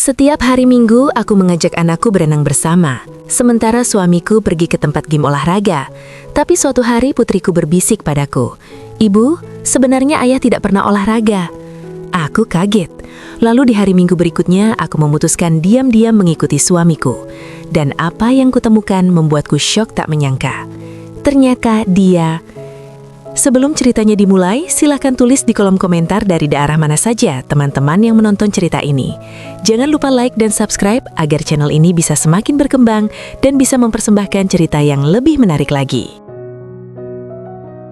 Setiap hari Minggu, aku mengajak anakku berenang bersama, sementara suamiku pergi ke tempat gym olahraga. Tapi suatu hari putriku berbisik padaku, "Ibu, sebenarnya ayah tidak pernah olahraga." Aku kaget. Lalu di hari Minggu berikutnya, aku memutuskan diam-diam mengikuti suamiku. Dan apa yang kutemukan membuatku syok tak menyangka. Ternyata dia... Sebelum ceritanya dimulai, silahkan tulis di kolom komentar dari daerah mana saja teman-teman yang menonton cerita ini. Jangan lupa like dan subscribe agar channel ini bisa semakin berkembang dan bisa mempersembahkan cerita yang lebih menarik lagi.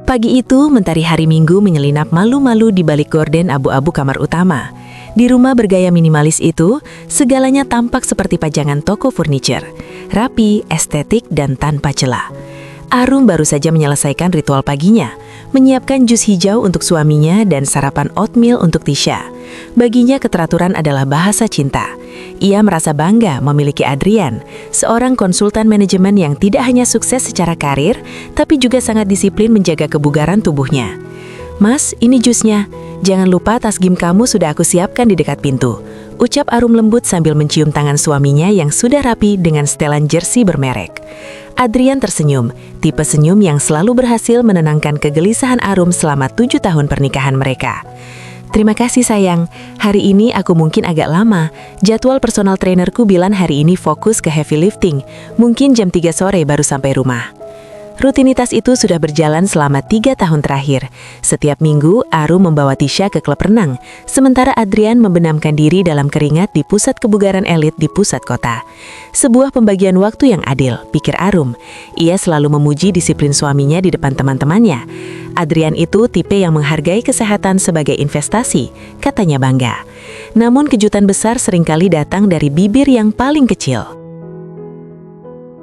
Pagi itu, mentari hari Minggu menyelinap malu-malu di balik gorden abu-abu kamar utama. Di rumah bergaya minimalis itu, segalanya tampak seperti pajangan toko furniture. Rapi, estetik, dan tanpa celah. Arum baru saja menyelesaikan ritual paginya, menyiapkan jus hijau untuk suaminya dan sarapan oatmeal untuk Tisha. Baginya keteraturan adalah bahasa cinta. Ia merasa bangga memiliki Adrian, seorang konsultan manajemen yang tidak hanya sukses secara karir, tapi juga sangat disiplin menjaga kebugaran tubuhnya. "Mas, ini jusnya. Jangan lupa tas gym kamu sudah aku siapkan di dekat pintu," ucap Arum lembut sambil mencium tangan suaminya yang sudah rapi dengan setelan jersey bermerek. Adrian tersenyum, tipe senyum yang selalu berhasil menenangkan kegelisahan Arum selama 7 tahun pernikahan mereka. "Terima kasih sayang, hari ini aku mungkin agak lama. Jadwal personal trainerku bilang hari ini fokus ke heavy lifting, mungkin jam 3 sore baru sampai rumah." Rutinitas itu sudah berjalan selama 3 tahun terakhir. Setiap minggu, Arum membawa Tisha ke klub renang, sementara Adrian membenamkan diri dalam keringat di pusat kebugaran elit di pusat kota. Sebuah pembagian waktu yang adil, pikir Arum. Ia selalu memuji disiplin suaminya di depan teman-temannya. Adrian itu tipe yang menghargai kesehatan sebagai investasi, katanya bangga. Namun kejutan besar seringkali datang dari bibir yang paling kecil.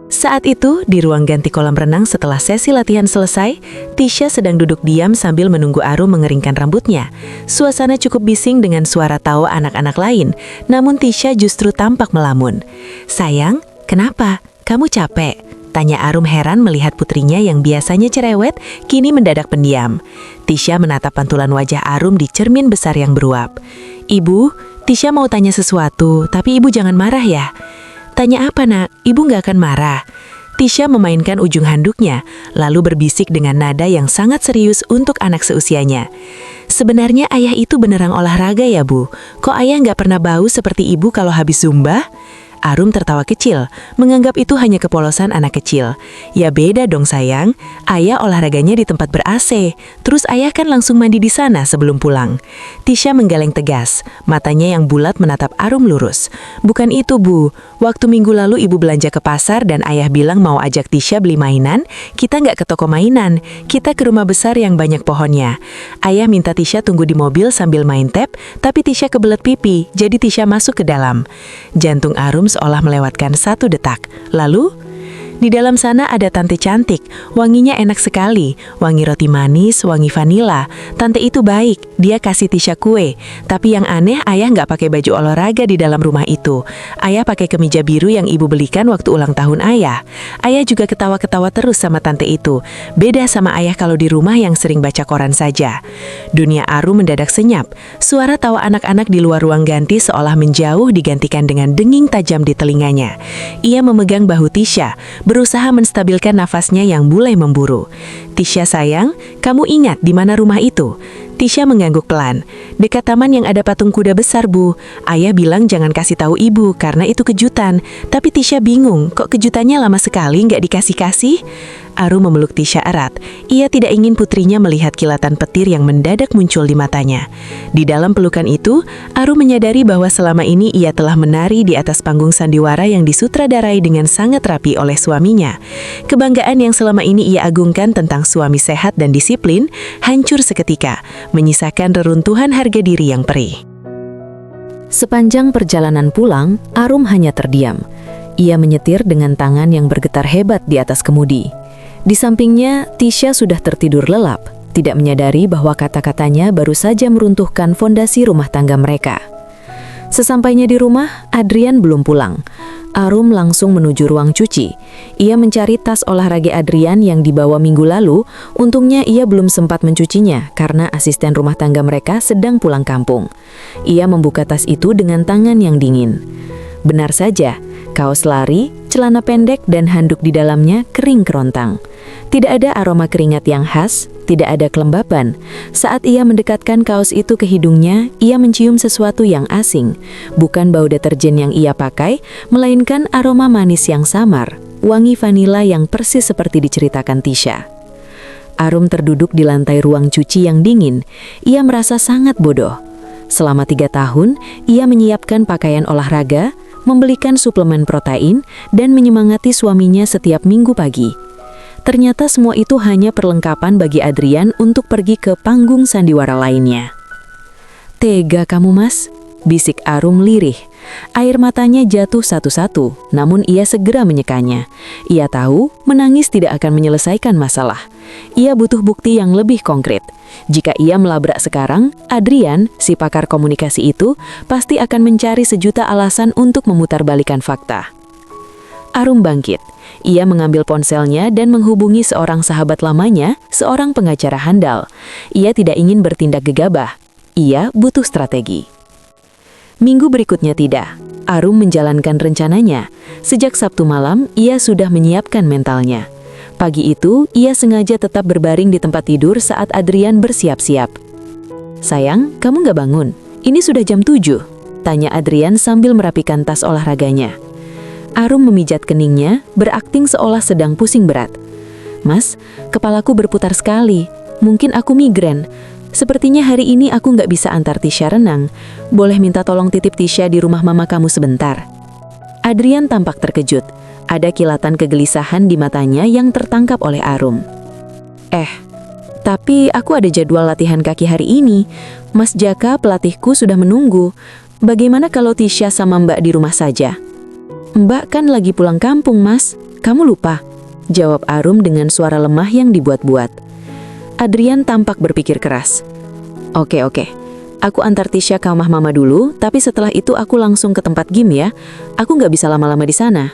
Saat itu, di ruang ganti kolam renang setelah sesi latihan selesai, Tisha sedang duduk diam sambil menunggu Arum mengeringkan rambutnya. Suasana cukup bising dengan suara tawa anak-anak lain, namun Tisha justru tampak melamun. "Sayang, kenapa? Kamu capek?" tanya Arum heran melihat putrinya yang biasanya cerewet, kini mendadak pendiam. Tisha menatap pantulan wajah Arum di cermin besar yang beruap. "Ibu, Tisha mau tanya sesuatu, tapi ibu jangan marah ya." "Tanya apa nak? Ibu nggak akan marah." Tisha memainkan ujung handuknya, lalu berbisik dengan nada yang sangat serius untuk anak seusianya. "Sebenarnya ayah itu beneran olahraga ya bu? Kok ayah nggak pernah bau seperti ibu kalau habis zumba?" Arum tertawa kecil, menganggap itu hanya kepolosan anak kecil. "Ya beda dong sayang, ayah olahraganya di tempat ber-AC, terus ayah kan langsung mandi di sana sebelum pulang." Tisha menggeleng tegas, matanya yang bulat menatap Arum lurus. "Bukan itu bu, waktu minggu lalu ibu belanja ke pasar dan ayah bilang mau ajak Tisha beli mainan, kita nggak ke toko mainan, kita ke rumah besar yang banyak pohonnya. Ayah minta Tisha tunggu di mobil sambil main tab, tapi Tisha kebelet pipi, jadi Tisha masuk ke dalam." Jantung Arum seolah melewatkan 1 detak. Lalu, di dalam sana ada tante cantik, wanginya enak sekali, wangi roti manis, wangi vanila. Tante itu baik, dia kasih Tisha kue. Tapi yang aneh, ayah nggak pakai baju olahraga di dalam rumah itu. Ayah pakai kemeja biru yang ibu belikan waktu ulang tahun ayah. Ayah juga ketawa-ketawa terus sama tante itu. Beda sama ayah kalau di rumah yang sering baca koran saja. Dunia Arum mendadak senyap. Suara tawa anak-anak di luar ruang ganti seolah menjauh digantikan dengan denging tajam di telinganya. Ia memegang bahu Tisha, berusaha menstabilkan nafasnya yang mulai memburu. "Tisha sayang, kamu ingat di mana rumah itu?" Tisha mengangguk pelan. "Dekat taman yang ada patung kuda besar bu. Ayah bilang jangan kasih tahu ibu karena itu kejutan. Tapi Tisha bingung, kok kejutannya lama sekali nggak dikasih-kasih?" Arum memeluk Tisha erat. Ia tidak ingin putrinya melihat kilatan petir yang mendadak muncul di matanya. Di dalam pelukan itu, Arum menyadari bahwa selama ini ia telah menari di atas panggung sandiwara yang disutradarai dengan sangat rapi oleh suaminya. Kebanggaan yang selama ini ia agungkan tentang suami sehat dan disiplin, hancur seketika, menyisakan reruntuhan harga diri yang perih. Sepanjang perjalanan pulang, Arum hanya terdiam. Ia menyetir dengan tangan yang bergetar hebat di atas kemudi. Di sampingnya, Tisha sudah tertidur lelap, tidak menyadari bahwa kata-katanya baru saja meruntuhkan fondasi rumah tangga mereka. Sesampainya di rumah, Adrian belum pulang. Arum langsung menuju ruang cuci. Ia mencari tas olahraga Adrian yang dibawa minggu lalu. Untungnya ia belum sempat mencucinya karena asisten rumah tangga mereka sedang pulang kampung. Ia membuka tas itu dengan tangan yang dingin. Benar saja, kaos lari, celana pendek, dan handuk di dalamnya kering kerontang. Tidak ada aroma keringat yang khas, tidak ada kelembapan. Saat ia mendekatkan kaos itu ke hidungnya, ia mencium sesuatu yang asing. Bukan bau deterjen yang ia pakai, melainkan aroma manis yang samar, wangi vanila yang persis seperti diceritakan Tisha. Arum terduduk di lantai ruang cuci yang dingin. Ia merasa sangat bodoh. Selama 3 tahun, ia menyiapkan pakaian olahraga, membelikan suplemen protein, dan menyemangati suaminya setiap minggu pagi. Ternyata semua itu hanya perlengkapan bagi Adrian untuk pergi ke panggung sandiwara lainnya. "Tega kamu, Mas," bisik Arum lirih. Air matanya jatuh satu-satu, namun ia segera menyekanya. Ia tahu menangis tidak akan menyelesaikan masalah. Ia butuh bukti yang lebih konkret. Jika ia melabrak sekarang, Adrian, si pakar komunikasi itu, pasti akan mencari sejuta alasan untuk memutarbalikkan fakta. Arum bangkit. Ia mengambil ponselnya dan menghubungi seorang sahabat lamanya, seorang pengacara handal. Ia tidak ingin bertindak gegabah. Ia butuh strategi. Minggu berikutnya tidak. Arum menjalankan rencananya. Sejak Sabtu malam, ia sudah menyiapkan mentalnya. Pagi itu, ia sengaja tetap berbaring di tempat tidur saat Adrian bersiap-siap. "Sayang, kamu nggak bangun? Ini sudah jam 7, tanya Adrian sambil merapikan tas olahraganya. Arum memijat keningnya, berakting seolah sedang pusing berat. "Mas, kepalaku berputar sekali. Mungkin aku migrain. Sepertinya hari ini aku nggak bisa antar Tisha renang. Boleh minta tolong titip Tisha di rumah mama kamu sebentar?" Adrian tampak terkejut. Ada kilatan kegelisahan di matanya yang tertangkap oleh Arum. Tapi aku ada jadwal latihan kaki hari ini. Mas Jaka, pelatihku, sudah menunggu. Bagaimana kalau Tisha sama Mbak di rumah saja?" "Mbak kan lagi pulang kampung, Mas. Kamu lupa?" jawab Arum dengan suara lemah yang dibuat-buat. Adrian tampak berpikir keras. Oke. Aku antar Tisha ke rumah mama dulu, tapi setelah itu aku langsung ke tempat gym ya. Aku nggak bisa lama-lama di sana."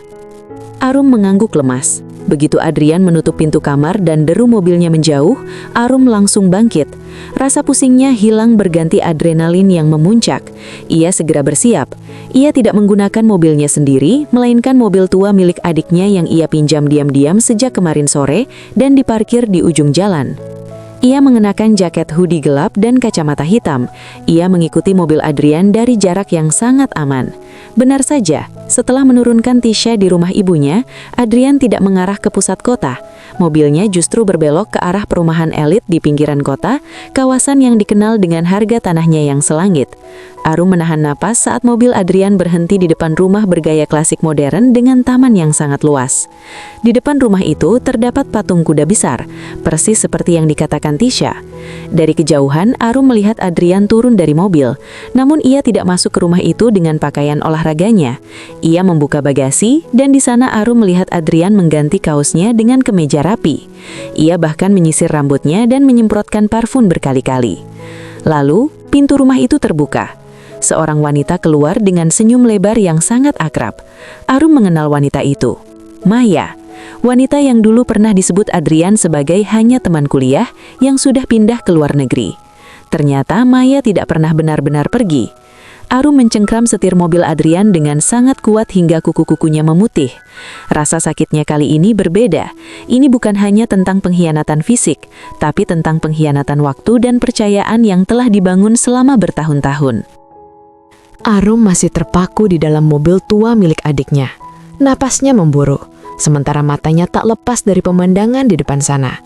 Arum mengangguk lemas. Begitu Adrian menutup pintu kamar dan deru mobilnya menjauh, Arum langsung bangkit. Rasa pusingnya hilang berganti adrenalin yang memuncak. Ia segera bersiap. Ia tidak menggunakan mobilnya sendiri, melainkan mobil tua milik adiknya yang ia pinjam diam-diam sejak kemarin sore dan diparkir di ujung jalan. Ia mengenakan jaket hoodie gelap dan kacamata hitam. Ia mengikuti mobil Adrian dari jarak yang sangat aman. Benar saja, setelah menurunkan Tisha di rumah ibunya, Adrian tidak mengarah ke pusat kota. Mobilnya justru berbelok ke arah perumahan elit di pinggiran kota, kawasan yang dikenal dengan harga tanahnya yang selangit. Arum menahan napas saat mobil Adrian berhenti di depan rumah bergaya klasik modern dengan taman yang sangat luas. Di depan rumah itu terdapat patung kuda besar, persis seperti yang dikatakan Tisha. Dari kejauhan, Arum melihat Adrian turun dari mobil, namun ia tidak masuk ke rumah itu dengan pakaian olahraganya. Ia membuka bagasi, dan di sana Arum melihat Adrian mengganti kaosnya dengan kemeja rapi. Ia bahkan menyisir rambutnya dan menyemprotkan parfum berkali-kali. Lalu, pintu rumah itu terbuka. Seorang wanita keluar dengan senyum lebar yang sangat akrab. Arum mengenal wanita itu. Maya. Wanita yang dulu pernah disebut Adrian sebagai hanya teman kuliah yang sudah pindah ke luar negeri. Ternyata Maya tidak pernah benar-benar pergi. Arum mencengkram setir mobil Adrian dengan sangat kuat hingga kuku-kukunya memutih. Rasa sakitnya kali ini berbeda. Ini bukan hanya tentang pengkhianatan fisik, tapi tentang pengkhianatan waktu dan percayaan yang telah dibangun selama bertahun-tahun. Arum masih terpaku di dalam mobil tua milik adiknya. Napasnya memburu, sementara matanya tak lepas dari pemandangan di depan sana.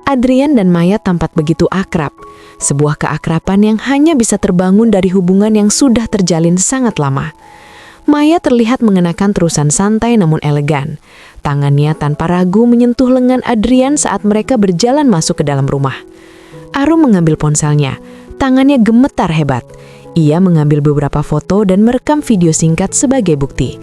Adrian dan Maya tampak begitu akrab, sebuah keakraban yang hanya bisa terbangun dari hubungan yang sudah terjalin sangat lama. Maya terlihat mengenakan terusan santai namun elegan. Tangannya tanpa ragu menyentuh lengan Adrian saat mereka berjalan masuk ke dalam rumah. Arum mengambil ponselnya, tangannya gemetar hebat. Ia mengambil beberapa foto dan merekam video singkat sebagai bukti.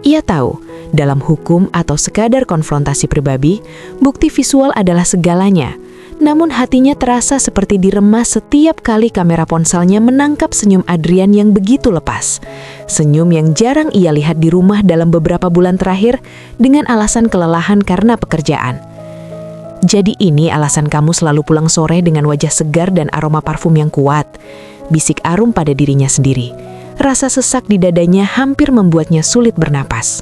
Ia tahu, dalam hukum atau sekadar konfrontasi pribadi, bukti visual adalah segalanya. Namun hatinya terasa seperti diremas setiap kali kamera ponselnya menangkap senyum Adrian yang begitu lepas. Senyum yang jarang ia lihat di rumah dalam beberapa bulan terakhir dengan alasan kelelahan karena pekerjaan. "Jadi ini alasan kamu selalu pulang sore dengan wajah segar dan aroma parfum yang kuat," bisik Arum pada dirinya sendiri. Rasa sesak di dadanya hampir membuatnya sulit bernapas.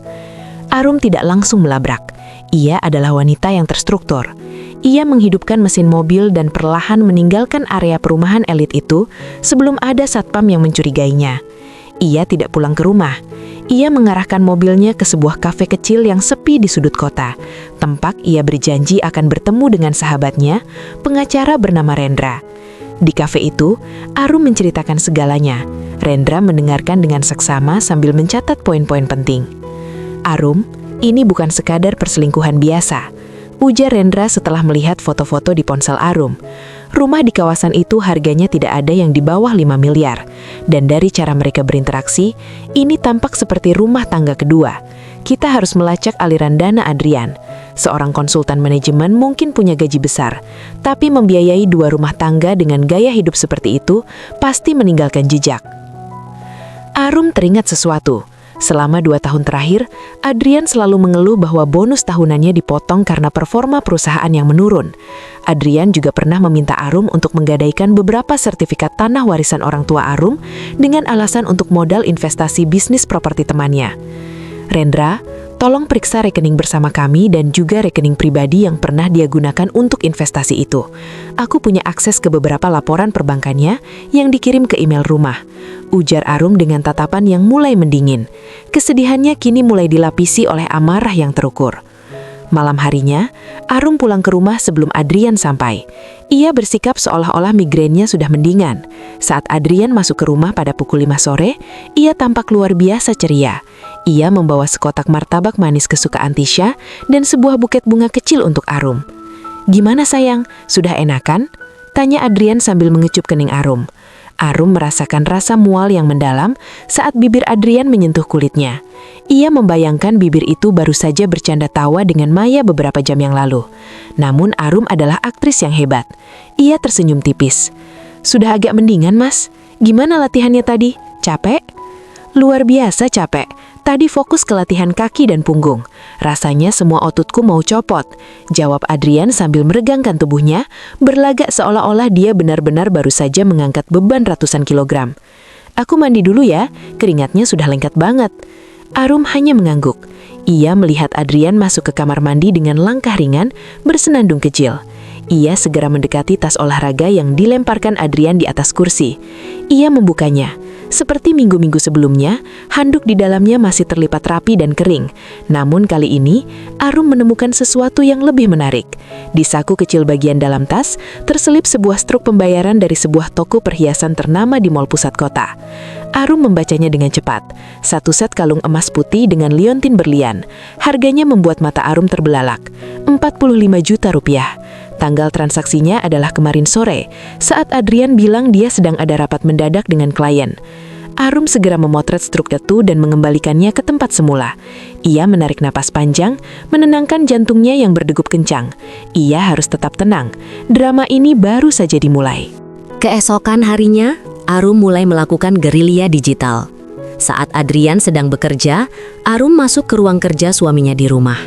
Arum tidak langsung melabrak. Ia adalah wanita yang terstruktur. Ia menghidupkan mesin mobil dan perlahan meninggalkan area perumahan elit itu sebelum ada satpam yang mencurigainya. Ia tidak pulang ke rumah. Ia mengarahkan mobilnya ke sebuah kafe kecil yang sepi di sudut kota. Tempat ia berjanji akan bertemu dengan sahabatnya, pengacara bernama Rendra. Di kafe itu, Arum menceritakan segalanya. Rendra mendengarkan dengan seksama sambil mencatat poin-poin penting. "Arum, ini bukan sekadar perselingkuhan biasa," ujar Rendra setelah melihat foto-foto di ponsel Arum. Rumah di kawasan itu harganya tidak ada yang di bawah 5 miliar. Dan dari cara mereka berinteraksi, ini tampak seperti rumah tangga kedua. Kita harus melacak aliran dana Adrian. Seorang konsultan manajemen mungkin punya gaji besar, tapi membiayai 2 rumah tangga dengan gaya hidup seperti itu pasti meninggalkan jejak. Arum teringat sesuatu. Selama 2 tahun terakhir, Adrian selalu mengeluh bahwa bonus tahunannya dipotong karena performa perusahaan yang menurun. Adrian juga pernah meminta Arum untuk menggadaikan beberapa sertifikat tanah warisan orang tua Arum dengan alasan untuk modal investasi bisnis properti temannya. "Rendra, tolong periksa rekening bersama kami dan juga rekening pribadi yang pernah dia gunakan untuk investasi itu. Aku punya akses ke beberapa laporan perbankannya yang dikirim ke email rumah," ujar Arum dengan tatapan yang mulai mendingin. Kesedihannya kini mulai dilapisi oleh amarah yang terukur. Malam harinya, Arum pulang ke rumah sebelum Adrian sampai. Ia bersikap seolah-olah migrainnya sudah mendingan. Saat Adrian masuk ke rumah pada pukul 5 sore, ia tampak luar biasa ceria. Ia membawa sekotak martabak manis kesukaan Tisha dan sebuah buket bunga kecil untuk Arum. "Gimana sayang, sudah enakan?" tanya Adrian sambil mengecup kening Arum. Arum merasakan rasa mual yang mendalam saat bibir Adrian menyentuh kulitnya. Ia membayangkan bibir itu baru saja bercanda tawa dengan Maya beberapa jam yang lalu. Namun Arum adalah aktris yang hebat. Ia tersenyum tipis. "Sudah agak mendingan, Mas. Gimana latihannya tadi? Capek?" "Luar biasa capek. Tadi fokus ke latihan kaki dan punggung. Rasanya semua ototku mau copot," jawab Adrian sambil meregangkan tubuhnya, berlagak seolah-olah dia benar-benar baru saja mengangkat beban ratusan kilogram. "Aku mandi dulu ya, keringatnya sudah lengket banget." Arum hanya mengangguk. Ia melihat Adrian masuk ke kamar mandi dengan langkah ringan, bersenandung kecil. Ia segera mendekati tas olahraga yang dilemparkan Adrian di atas kursi. Ia membukanya. Seperti minggu-minggu sebelumnya, handuk di dalamnya masih terlipat rapi dan kering. Namun kali ini, Arum menemukan sesuatu yang lebih menarik. Di saku kecil bagian dalam tas, terselip sebuah struk pembayaran dari sebuah toko perhiasan ternama di mal pusat kota. Arum membacanya dengan cepat. 1 set kalung emas putih dengan liontin berlian. Harganya membuat mata Arum terbelalak. 45 juta rupiah. Tanggal transaksinya adalah kemarin sore, saat Adrian bilang dia sedang ada rapat mendadak dengan klien. Arum segera memotret struk itu dan mengembalikannya ke tempat semula. Ia menarik napas panjang, menenangkan jantungnya yang berdegup kencang. Ia harus tetap tenang. Drama ini baru saja dimulai. Keesokan harinya, Arum mulai melakukan gerilya digital. Saat Adrian sedang bekerja, Arum masuk ke ruang kerja suaminya di rumah.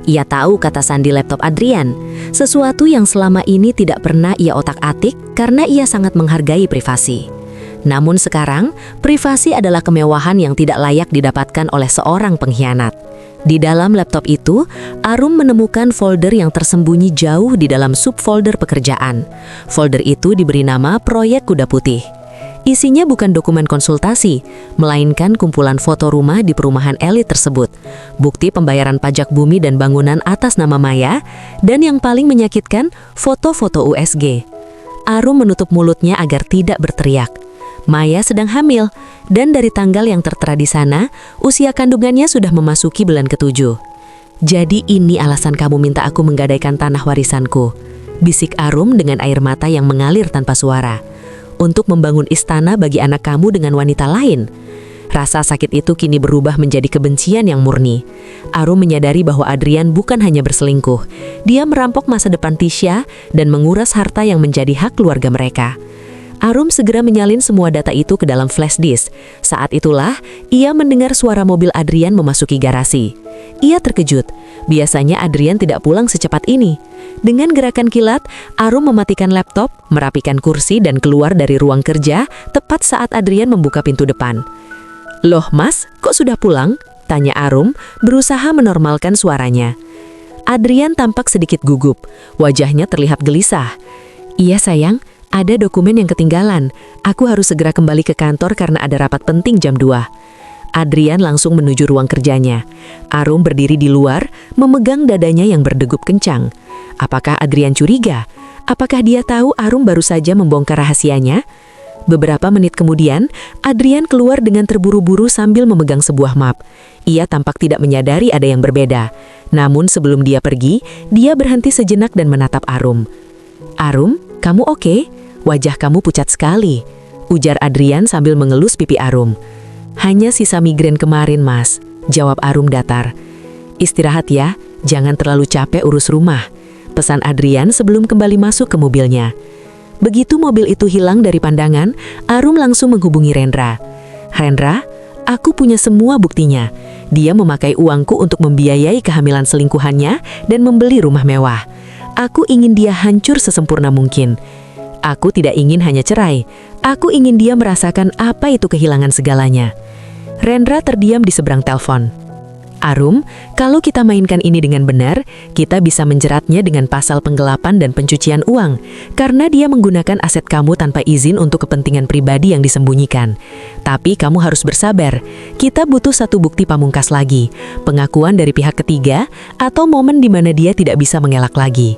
Ia tahu kata sandi laptop Adrian, sesuatu yang selama ini tidak pernah ia otak-atik karena ia sangat menghargai privasi. Namun sekarang, privasi adalah kemewahan yang tidak layak didapatkan oleh seorang pengkhianat. Di dalam laptop itu, Arum menemukan folder yang tersembunyi jauh di dalam subfolder pekerjaan. Folder itu diberi nama Proyek Kuda Putih. Isinya bukan dokumen konsultasi, melainkan kumpulan foto rumah di perumahan elit tersebut, bukti pembayaran pajak bumi dan bangunan atas nama Maya, dan yang paling menyakitkan, foto-foto USG. Arum menutup mulutnya agar tidak berteriak. Maya sedang hamil, dan dari tanggal yang tertera di sana, usia kandungannya sudah memasuki bulan ke-7. "Jadi ini alasan kamu minta aku menggadaikan tanah warisanku," bisik Arum dengan air mata yang mengalir tanpa suara. "Untuk membangun istana bagi anak kamu dengan wanita lain." Rasa sakit itu kini berubah menjadi kebencian yang murni. Arum menyadari bahwa Adrian bukan hanya berselingkuh. Dia merampok masa depan Tisha dan menguras harta yang menjadi hak keluarga mereka. Arum segera menyalin semua data itu ke dalam flash disk. Saat itulah, ia mendengar suara mobil Adrian memasuki garasi. Ia terkejut. Biasanya Adrian tidak pulang secepat ini. Dengan gerakan kilat, Arum mematikan laptop, merapikan kursi dan keluar dari ruang kerja tepat saat Adrian membuka pintu depan. "Loh mas, kok sudah pulang?" tanya Arum, berusaha menormalkan suaranya. Adrian tampak sedikit gugup, wajahnya terlihat gelisah. "Iya sayang, ada dokumen yang ketinggalan. Aku harus segera kembali ke kantor karena ada rapat penting jam 2. Adrian langsung menuju ruang kerjanya. Arum berdiri di luar, memegang dadanya yang berdegup kencang. Apakah Adrian curiga? Apakah dia tahu Arum baru saja membongkar rahasianya? Beberapa menit kemudian, Adrian keluar dengan terburu-buru sambil memegang sebuah map. Ia tampak tidak menyadari ada yang berbeda. Namun sebelum dia pergi, dia berhenti sejenak dan menatap Arum. "Arum, kamu oke? Wajah kamu pucat sekali," ujar Adrian sambil mengelus pipi Arum. "Hanya sisa migrain kemarin, Mas," jawab Arum datar. "Istirahat ya, jangan terlalu capek urus rumah," pesan Adrian sebelum kembali masuk ke mobilnya. Begitu mobil itu hilang dari pandangan, Arum langsung menghubungi Rendra. "Rendra, aku punya semua buktinya. Dia memakai uangku untuk membiayai kehamilan selingkuhannya dan membeli rumah mewah. Aku ingin dia hancur sesempurna mungkin. Aku tidak ingin hanya cerai. Aku ingin dia merasakan apa itu kehilangan segalanya." Rendra terdiam di seberang telepon. "Arum, kalau kita mainkan ini dengan benar, kita bisa menjeratnya dengan pasal penggelapan dan pencucian uang, karena dia menggunakan aset kamu tanpa izin untuk kepentingan pribadi yang disembunyikan. Tapi kamu harus bersabar, kita butuh satu bukti pamungkas lagi, pengakuan dari pihak ketiga, atau momen di mana dia tidak bisa mengelak lagi."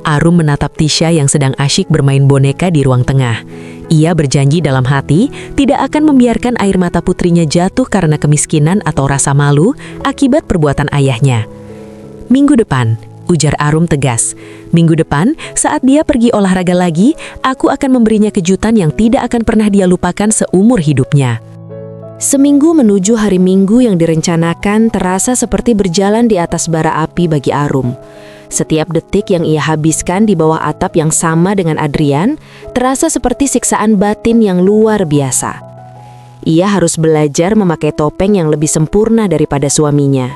Arum menatap Tisha yang sedang asyik bermain boneka di ruang tengah. Ia berjanji dalam hati tidak akan membiarkan air mata putrinya jatuh karena kemiskinan atau rasa malu akibat perbuatan ayahnya. "Minggu depan," ujar Arum tegas. "Minggu depan, saat dia pergi olahraga lagi, aku akan memberinya kejutan yang tidak akan pernah dia lupakan seumur hidupnya." Seminggu menuju hari Minggu yang direncanakan terasa seperti berjalan di atas bara api bagi Arum. Setiap detik yang ia habiskan di bawah atap yang sama dengan Adrian terasa seperti siksaan batin yang luar biasa. Ia harus belajar memakai topeng yang lebih sempurna daripada suaminya.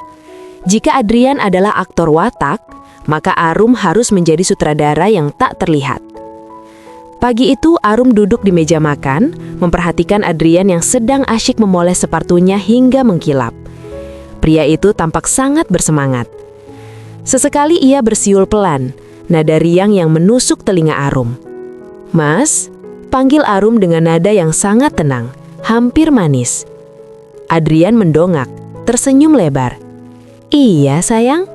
Jika Adrian adalah aktor watak, maka Arum harus menjadi sutradara yang tak terlihat. Pagi itu Arum duduk di meja makan, memperhatikan Adrian yang sedang asyik memoles sepatunya hingga mengkilap. Pria itu tampak sangat bersemangat. Sesekali ia bersiul pelan, nada riang yang menusuk telinga Arum. "Mas," panggil Arum dengan nada yang sangat tenang, hampir manis. Adrian mendongak, tersenyum lebar. "Iya sayang,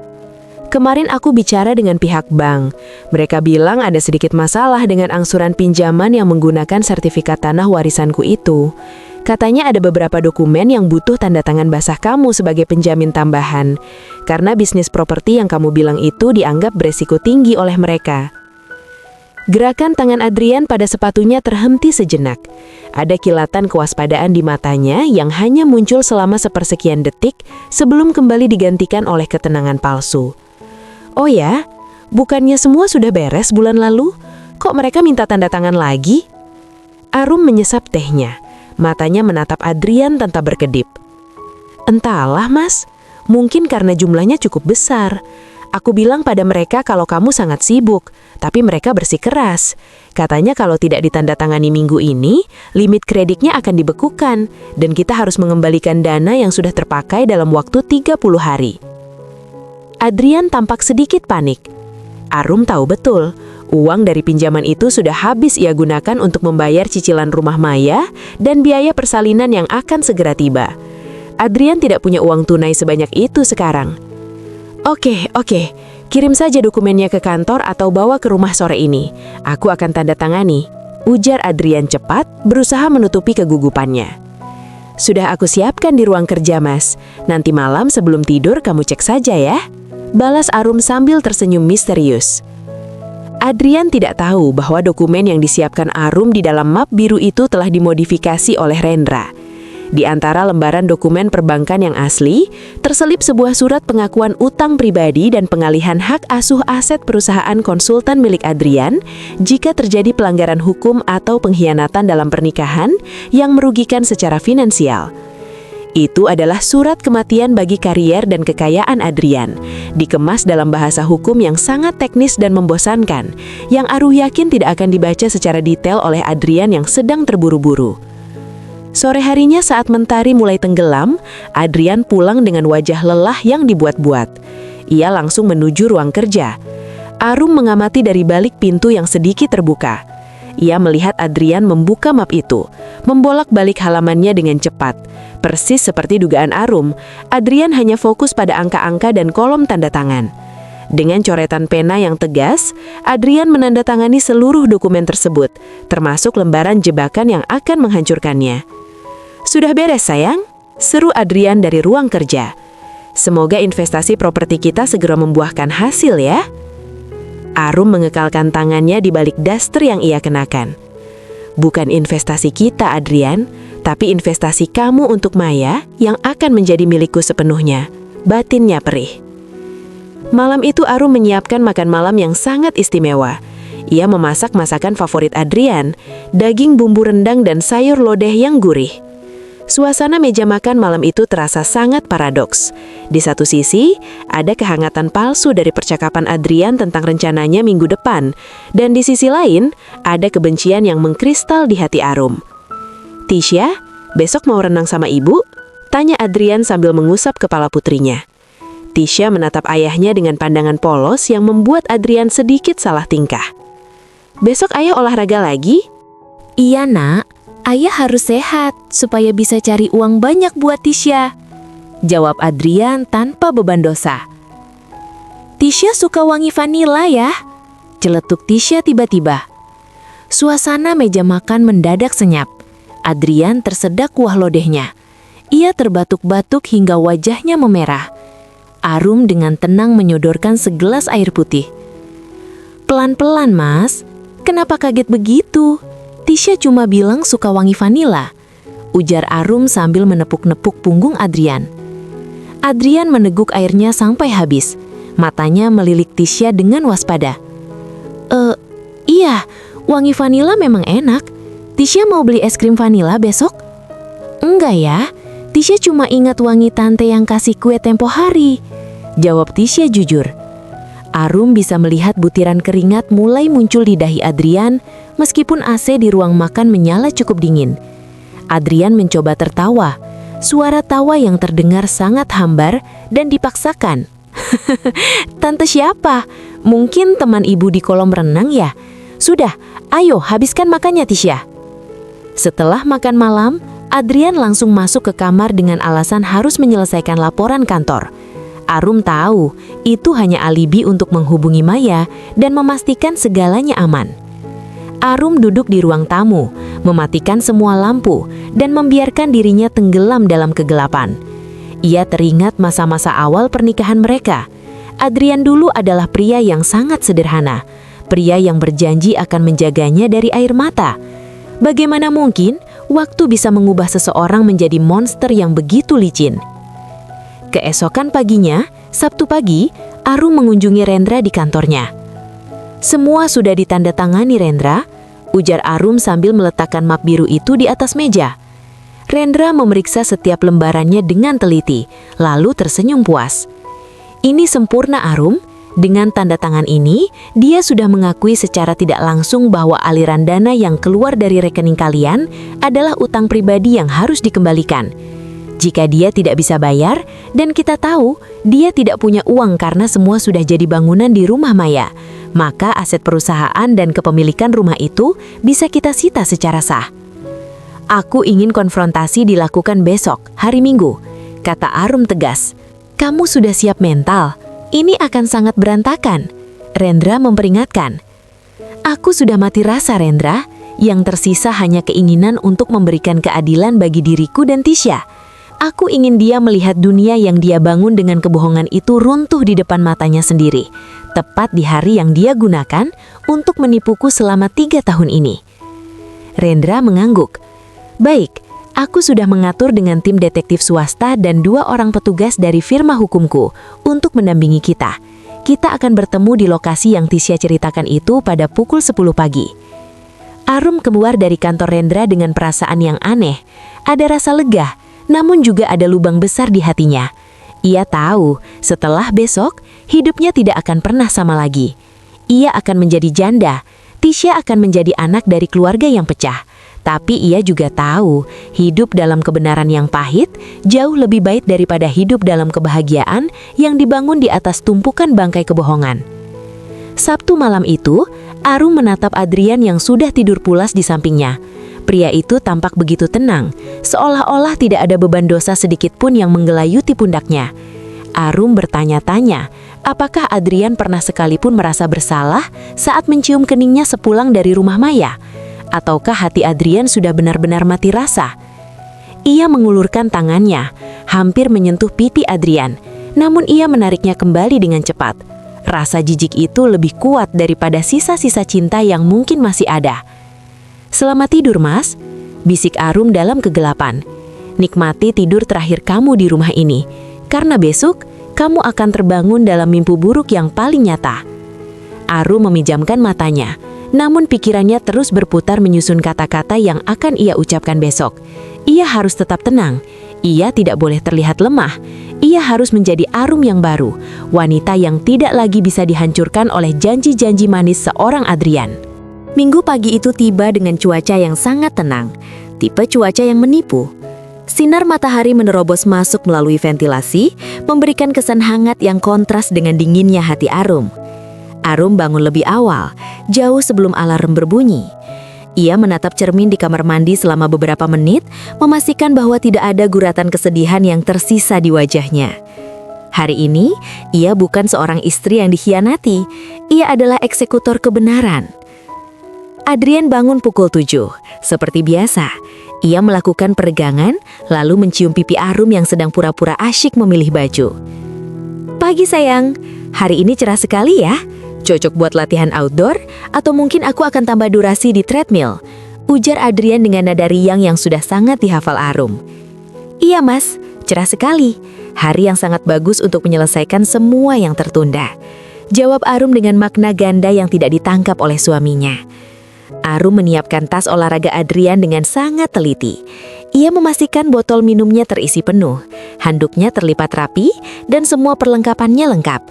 kemarin aku bicara dengan pihak bank. Mereka bilang ada sedikit masalah dengan angsuran pinjaman yang menggunakan sertifikat tanah warisanku itu. Katanya ada beberapa dokumen yang butuh tanda tangan basah kamu sebagai penjamin tambahan, karena bisnis properti yang kamu bilang itu dianggap beresiko tinggi oleh mereka." Gerakan tangan Adrian pada sepatunya terhenti sejenak. Ada kilatan kewaspadaan di matanya yang hanya muncul selama sepersekian detik sebelum kembali digantikan oleh ketenangan palsu. "Oh ya, bukannya semua sudah beres bulan lalu? Kok mereka minta tanda tangan lagi?" Arum menyesap tehnya. Matanya menatap Adrian tanpa berkedip. "Entahlah mas, mungkin karena jumlahnya cukup besar. Aku bilang pada mereka kalau kamu sangat sibuk, tapi mereka bersikeras. Katanya kalau tidak ditandatangani minggu ini, limit kreditnya akan dibekukan, dan kita harus mengembalikan dana yang sudah terpakai dalam waktu 30 hari. Adrian tampak sedikit panik. Arum tahu betul, uang dari pinjaman itu sudah habis ia gunakan untuk membayar cicilan rumah Maya dan biaya persalinan yang akan segera tiba. Adrian tidak punya uang tunai sebanyak itu sekarang. Oke, kirim saja dokumennya ke kantor atau bawa ke rumah sore ini. Aku akan tanda tangani," ujar Adrian cepat, berusaha menutupi kegugupannya. "Sudah aku siapkan di ruang kerja, Mas. Nanti malam sebelum tidur kamu cek saja ya," balas Arum sambil tersenyum misterius. Adrian tidak tahu bahwa dokumen yang disiapkan Arum di dalam map biru itu telah dimodifikasi oleh Rendra. Di antara lembaran dokumen perbankan yang asli, terselip sebuah surat pengakuan utang pribadi dan pengalihan hak asuh aset perusahaan konsultan milik Adrian jika terjadi pelanggaran hukum atau pengkhianatan dalam pernikahan yang merugikan secara finansial. Itu adalah surat kematian bagi karier dan kekayaan Adrian, dikemas dalam bahasa hukum yang sangat teknis dan membosankan, yang Aruh yakin tidak akan dibaca secara detail oleh Adrian yang sedang terburu-buru. Sore harinya saat mentari mulai tenggelam, Adrian pulang dengan wajah lelah yang dibuat-buat. Ia langsung menuju ruang kerja. Arum mengamati dari balik pintu yang sedikit terbuka. Ia melihat Adrian membuka map itu, membolak-balik halamannya dengan cepat. Persis seperti dugaan Arum, Adrian hanya fokus pada angka-angka dan kolom tanda tangan. Dengan coretan pena yang tegas, Adrian menandatangani seluruh dokumen tersebut, termasuk lembaran jebakan yang akan menghancurkannya. "Sudah beres, sayang?" seru Adrian dari ruang kerja. "Semoga investasi properti kita segera membuahkan hasil ya." Arum mengekalkan tangannya di balik daster yang ia kenakan. "Bukan investasi kita, Adrian, tapi investasi kamu untuk Maya yang akan menjadi milikku sepenuhnya," batinnya perih. Malam itu Arum menyiapkan makan malam yang sangat istimewa. Ia memasak masakan favorit Adrian, daging bumbu rendang dan sayur lodeh yang gurih. Suasana meja makan malam itu terasa sangat paradoks. Di satu sisi, ada kehangatan palsu dari percakapan Adrian tentang rencananya minggu depan, dan di sisi lain, ada kebencian yang mengkristal di hati Arum. "Tisha, besok mau renang sama ibu?" tanya Adrian sambil mengusap kepala putrinya. Tisha menatap ayahnya dengan pandangan polos yang membuat Adrian sedikit salah tingkah. "Besok ayah olahraga lagi?" Iya nak, ayah harus sehat supaya bisa cari uang banyak buat Tisha, jawab Adrian tanpa beban dosa. "Tisha suka wangi vanila ya?" celetuk Tisha tiba-tiba. Suasana meja makan mendadak senyap. Adrian tersedak kuah lodehnya. Ia terbatuk-batuk hingga wajahnya memerah. Arum dengan tenang menyodorkan segelas air putih. "Pelan-pelan, Mas. Kenapa kaget begitu? Tisha cuma bilang suka wangi vanila," ujar Arum sambil menepuk-nepuk punggung Adrian. Adrian meneguk airnya sampai habis. Matanya melilik Tisha dengan waspada. Iya, wangi vanila memang enak. Tisha mau beli es krim vanila besok?" "Enggak ya, Tisha cuma ingat wangi tante yang kasih kue tempo hari," jawab Tisha jujur. Arum bisa melihat butiran keringat mulai muncul di dahi Adrian, meskipun AC di ruang makan menyala cukup dingin. Adrian mencoba tertawa, suara tawa yang terdengar sangat hambar dan dipaksakan. "Tante siapa? Mungkin teman ibu di kolam renang ya? Sudah, ayo habiskan makannya Tisha." Setelah makan malam, Adrian langsung masuk ke kamar dengan alasan harus menyelesaikan laporan kantor. Arum tahu itu hanya alibi untuk menghubungi Maya dan memastikan segalanya aman. Arum duduk di ruang tamu, mematikan semua lampu dan membiarkan dirinya tenggelam dalam kegelapan. Ia teringat masa-masa awal pernikahan mereka. Adrian dulu adalah pria yang sangat sederhana, pria yang berjanji akan menjaganya dari air mata. Bagaimana mungkin waktu bisa mengubah seseorang menjadi monster yang begitu licin? Keesokan paginya, Sabtu pagi, Arum mengunjungi Rendra di kantornya. "Semua sudah ditandatangani, Rendra," ujar Arum sambil meletakkan map biru itu di atas meja. Rendra memeriksa setiap lembarannya dengan teliti, lalu tersenyum puas. "Ini sempurna, Arum. Dengan tanda tangan ini, dia sudah mengakui secara tidak langsung bahwa aliran dana yang keluar dari rekening kalian adalah utang pribadi yang harus dikembalikan. Jika dia tidak bisa bayar, dan kita tahu dia tidak punya uang karena semua sudah jadi bangunan di rumah Maya, maka aset perusahaan dan kepemilikan rumah itu bisa kita sita secara sah. Aku ingin konfrontasi dilakukan besok, hari Minggu," kata Arum tegas. "Kamu sudah siap mental? Ini akan sangat berantakan," Rendra memperingatkan. "Aku sudah mati rasa, Rendra. Yang tersisa hanya keinginan untuk memberikan keadilan bagi diriku dan Tisha. Aku ingin dia melihat dunia yang dia bangun dengan kebohongan itu runtuh di depan matanya sendiri, tepat di hari yang dia gunakan untuk menipuku selama 3 tahun ini." Rendra mengangguk. "Baik, aku sudah mengatur dengan tim detektif swasta dan 2 orang petugas dari firma hukumku untuk mendampingi kita. Kita akan bertemu di lokasi yang Tisha ceritakan itu pada pukul 10 pagi. Arum keluar dari kantor Rendra dengan perasaan yang aneh. Ada rasa lega, namun juga ada lubang besar di hatinya. Ia tahu, setelah besok, hidupnya tidak akan pernah sama lagi. Ia akan menjadi janda. Tisha akan menjadi anak dari keluarga yang pecah. Tapi ia juga tahu, hidup dalam kebenaran yang pahit jauh lebih baik daripada hidup dalam kebahagiaan yang dibangun di atas tumpukan bangkai kebohongan. Sabtu malam itu, Arum menatap Adrian yang sudah tidur pulas di sampingnya. Pria itu tampak begitu tenang, seolah-olah tidak ada beban dosa sedikit pun yang menggelayuti pundaknya. Arum bertanya-tanya, apakah Adrian pernah sekalipun merasa bersalah saat mencium keningnya sepulang dari rumah Maya? Ataukah hati Adrian sudah benar-benar mati rasa? Ia mengulurkan tangannya, hampir menyentuh pipi Adrian, namun ia menariknya kembali dengan cepat. Rasa jijik itu lebih kuat daripada sisa-sisa cinta yang mungkin masih ada. "Selamat tidur, Mas," bisik Arum dalam kegelapan. "Nikmati tidur terakhir kamu di rumah ini, karena besok kamu akan terbangun dalam mimpi buruk yang paling nyata." Arum memejamkan matanya, namun pikirannya terus berputar menyusun kata-kata yang akan ia ucapkan besok. Ia harus tetap tenang. Ia tidak boleh terlihat lemah. Ia harus menjadi Arum yang baru, wanita yang tidak lagi bisa dihancurkan oleh janji-janji manis seorang Adrian. Minggu pagi itu tiba dengan cuaca yang sangat tenang, tipe cuaca yang menipu. Sinar matahari menerobos masuk melalui ventilasi, memberikan kesan hangat yang kontras dengan dinginnya hati Arum. Arum bangun lebih awal, jauh sebelum alarm berbunyi. Ia menatap cermin di kamar mandi selama beberapa menit, memastikan bahwa tidak ada guratan kesedihan yang tersisa di wajahnya. Hari ini, ia bukan seorang istri yang dikhianati, ia adalah eksekutor kebenaran. Adrian bangun pukul 7, seperti biasa. Ia melakukan peregangan, lalu mencium pipi Arum yang sedang pura-pura asyik memilih baju. "Pagi sayang, hari ini cerah sekali ya. Cocok buat latihan outdoor, atau mungkin aku akan tambah durasi di treadmill," ujar Adrian dengan nada riang yang sudah sangat dihafal Arum. "Iya mas, cerah sekali. Hari yang sangat bagus untuk menyelesaikan semua yang tertunda," jawab Arum dengan makna ganda yang tidak ditangkap oleh suaminya. Arum menyiapkan tas olahraga Adrian dengan sangat teliti. Ia memastikan botol minumnya terisi penuh, handuknya terlipat rapi, dan semua perlengkapannya lengkap.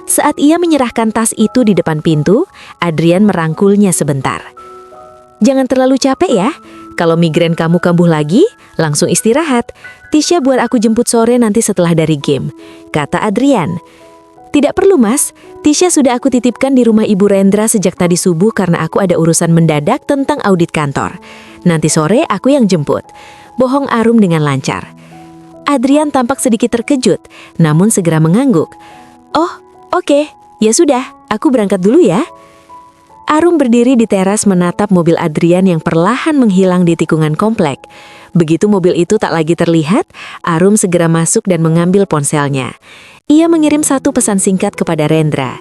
Saat ia menyerahkan tas itu di depan pintu, Adrian merangkulnya sebentar. "Jangan terlalu capek ya. Kalau migrain kamu kambuh lagi, langsung istirahat. Tisha buat aku jemput sore nanti setelah dari game," kata Adrian. "Tidak perlu mas, Tisha sudah aku titipkan di rumah Ibu Rendra sejak tadi subuh karena aku ada urusan mendadak tentang audit kantor. Nanti sore aku yang jemput," bohong Arum dengan lancar. Adrian tampak sedikit terkejut, namun segera mengangguk. "Oh, oke, ya sudah, aku berangkat dulu ya." Arum berdiri di teras menatap mobil Adrian yang perlahan menghilang di tikungan komplek. Begitu mobil itu tak lagi terlihat, Arum segera masuk dan mengambil ponselnya. Ia mengirim satu pesan singkat kepada Rendra.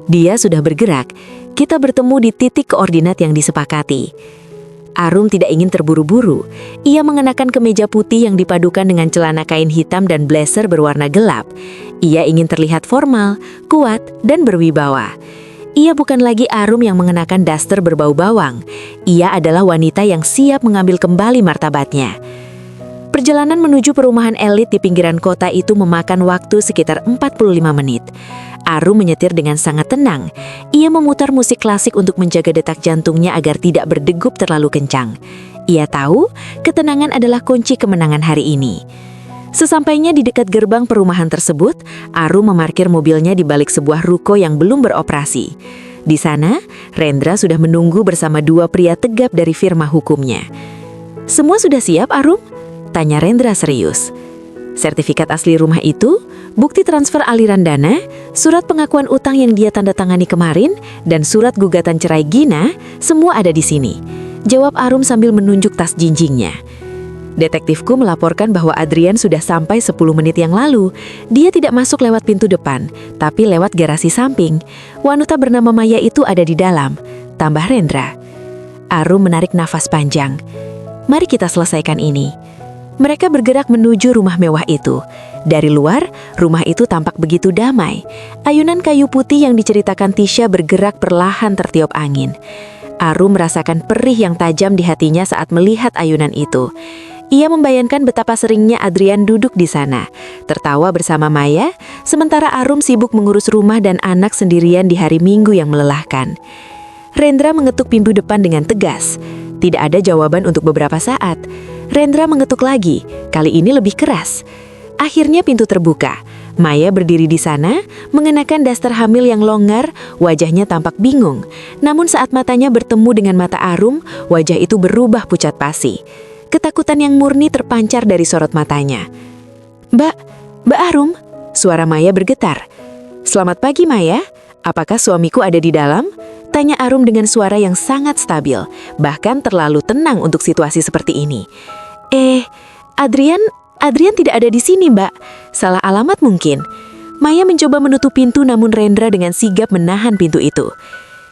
"Dia sudah bergerak, kita bertemu di titik koordinat yang disepakati." Arum tidak ingin terburu-buru. Ia mengenakan kemeja putih yang dipadukan dengan celana kain hitam dan blazer berwarna gelap. Ia ingin terlihat formal, kuat, dan berwibawa. Ia bukan lagi Arum yang mengenakan daster berbau bawang. Ia adalah wanita yang siap mengambil kembali martabatnya. Perjalanan menuju perumahan elit di pinggiran kota itu memakan waktu sekitar 45 menit. Arum menyetir dengan sangat tenang. Ia memutar musik klasik untuk menjaga detak jantungnya agar tidak berdegup terlalu kencang. Ia tahu ketenangan adalah kunci kemenangan hari ini. Sesampainya di dekat gerbang perumahan tersebut, Arum memarkir mobilnya di balik sebuah ruko yang belum beroperasi. Di sana, Rendra sudah menunggu bersama dua pria tegap dari firma hukumnya. "Semua sudah siap, Arum?" tanya Rendra serius. Sertifikat asli rumah itu, bukti transfer aliran dana, surat pengakuan utang yang dia tanda tangani kemarin, dan surat gugatan cerai Gina, semua ada di sini, jawab Arum sambil menunjuk tas jinjingnya. "Detektifku melaporkan bahwa Adrian sudah sampai 10 menit yang lalu. Dia tidak masuk lewat pintu depan, tapi lewat garasi samping. Wanita bernama Maya itu ada di dalam," tambah Rendra. Arum menarik nafas panjang. "Mari kita selesaikan ini." Mereka bergerak menuju rumah mewah itu. Dari luar, rumah itu tampak begitu damai. Ayunan kayu putih yang diceritakan Tisha bergerak perlahan tertiup angin. Arum merasakan perih yang tajam di hatinya saat melihat ayunan itu. Ia membayangkan betapa seringnya Adrian duduk di sana, tertawa bersama Maya, sementara Arum sibuk mengurus rumah dan anak sendirian di hari Minggu yang melelahkan. Rendra mengetuk pintu depan dengan tegas. Tidak ada jawaban untuk beberapa saat. Rendra mengetuk lagi, kali ini lebih keras. Akhirnya pintu terbuka. Maya berdiri di sana, mengenakan daster hamil yang longgar, wajahnya tampak bingung. Namun saat matanya bertemu dengan mata Arum, wajah itu berubah pucat pasi. Ketakutan yang murni terpancar dari sorot matanya. Mbak Arum, suara Maya bergetar. Selamat pagi Maya, apakah suamiku ada di dalam? Tanya Arum dengan suara yang sangat stabil, bahkan terlalu tenang untuk situasi seperti ini. Adrian tidak ada di sini, Mbak. Salah alamat mungkin. Maya mencoba menutup pintu namun Rendra dengan sigap menahan pintu itu.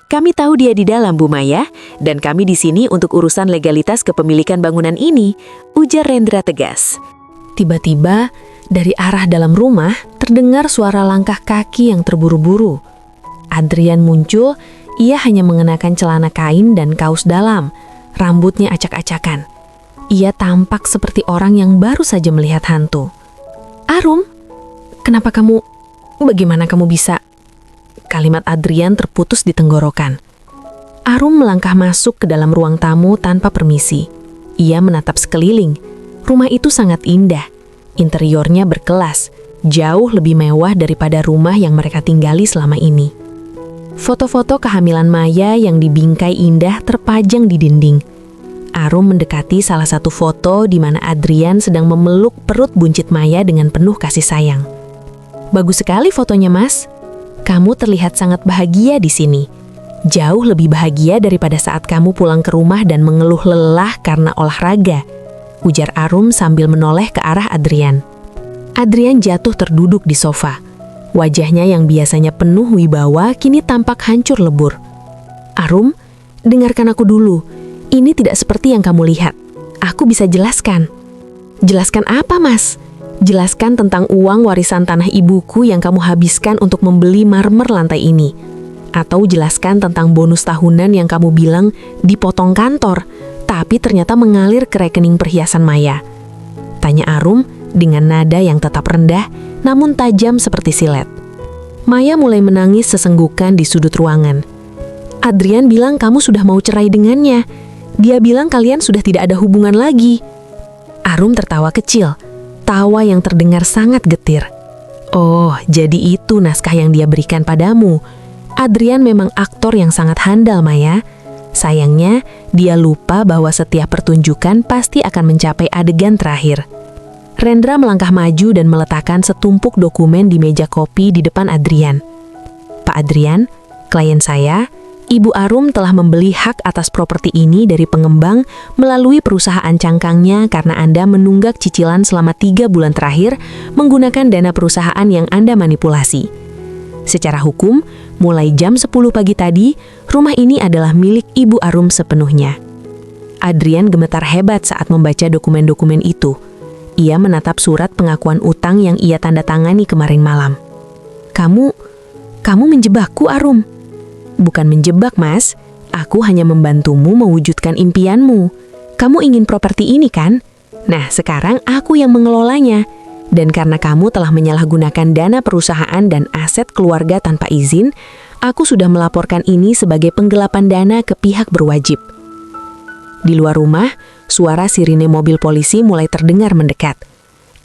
Kami tahu dia di dalam, Bu Maya, dan kami di sini untuk urusan legalitas kepemilikan bangunan ini, ujar Rendra tegas. Tiba-tiba, dari arah dalam rumah, terdengar suara langkah kaki yang terburu-buru. Adrian muncul, ia hanya mengenakan celana kain dan kaos dalam, rambutnya acak-acakan. Ia tampak seperti orang yang baru saja melihat hantu. Arum, bagaimana kamu bisa? Kalimat Adrian terputus di tenggorokan. Arum melangkah masuk ke dalam ruang tamu tanpa permisi. Ia menatap sekeliling. Rumah itu sangat indah. Interiornya berkelas, jauh lebih mewah daripada rumah yang mereka tinggali selama ini. Foto-foto kehamilan Maya yang dibingkai indah terpajang di dinding. Arum mendekati salah satu foto di mana Adrian sedang memeluk perut buncit Maya dengan penuh kasih sayang. Bagus sekali fotonya, Mas. Kamu terlihat sangat bahagia di sini. Jauh lebih bahagia daripada saat kamu pulang ke rumah dan mengeluh lelah karena olahraga, ujar Arum sambil menoleh ke arah Adrian. Adrian jatuh terduduk di sofa. Wajahnya yang biasanya penuh wibawa kini tampak hancur lebur. Arum, dengarkan aku dulu. Ini tidak seperti yang kamu lihat. Aku bisa jelaskan. Jelaskan apa, Mas? Jelaskan tentang uang warisan tanah ibuku yang kamu habiskan untuk membeli marmer lantai ini. Atau jelaskan tentang bonus tahunan yang kamu bilang dipotong kantor, tapi ternyata mengalir ke rekening perhiasan Maya. Tanya Arum dengan nada yang tetap rendah, namun tajam seperti silet. Maya mulai menangis sesenggukan di sudut ruangan. Adrian bilang kamu sudah mau cerai dengannya. Dia bilang kalian sudah tidak ada hubungan lagi. Arum tertawa kecil. Tawa yang terdengar sangat getir. Oh, jadi itu naskah yang dia berikan padamu. Adrian memang aktor yang sangat handal, Maya. Sayangnya, dia lupa bahwa setiap pertunjukan pasti akan mencapai adegan terakhir. Rendra melangkah maju dan meletakkan setumpuk dokumen di meja kopi di depan Adrian. Pak Adrian, klien saya, Ibu Arum telah membeli hak atas properti ini dari pengembang melalui perusahaan cangkangnya karena Anda menunggak cicilan selama 3 bulan terakhir menggunakan dana perusahaan yang Anda manipulasi. Secara hukum, mulai jam 10 pagi tadi, rumah ini adalah milik Ibu Arum sepenuhnya. Adrian gemetar hebat saat membaca dokumen-dokumen itu. Ia menatap surat pengakuan utang yang ia tanda tangani kemarin malam. Kamu menjebakku, Arum. Bukan menjebak, Mas. Aku hanya membantumu mewujudkan impianmu. Kamu ingin properti ini, kan? Nah, sekarang aku yang mengelolanya. Dan karena kamu telah menyalahgunakan dana perusahaan dan aset keluarga tanpa izin, aku sudah melaporkan ini sebagai penggelapan dana ke pihak berwajib. Di luar rumah, suara sirine mobil polisi mulai terdengar mendekat.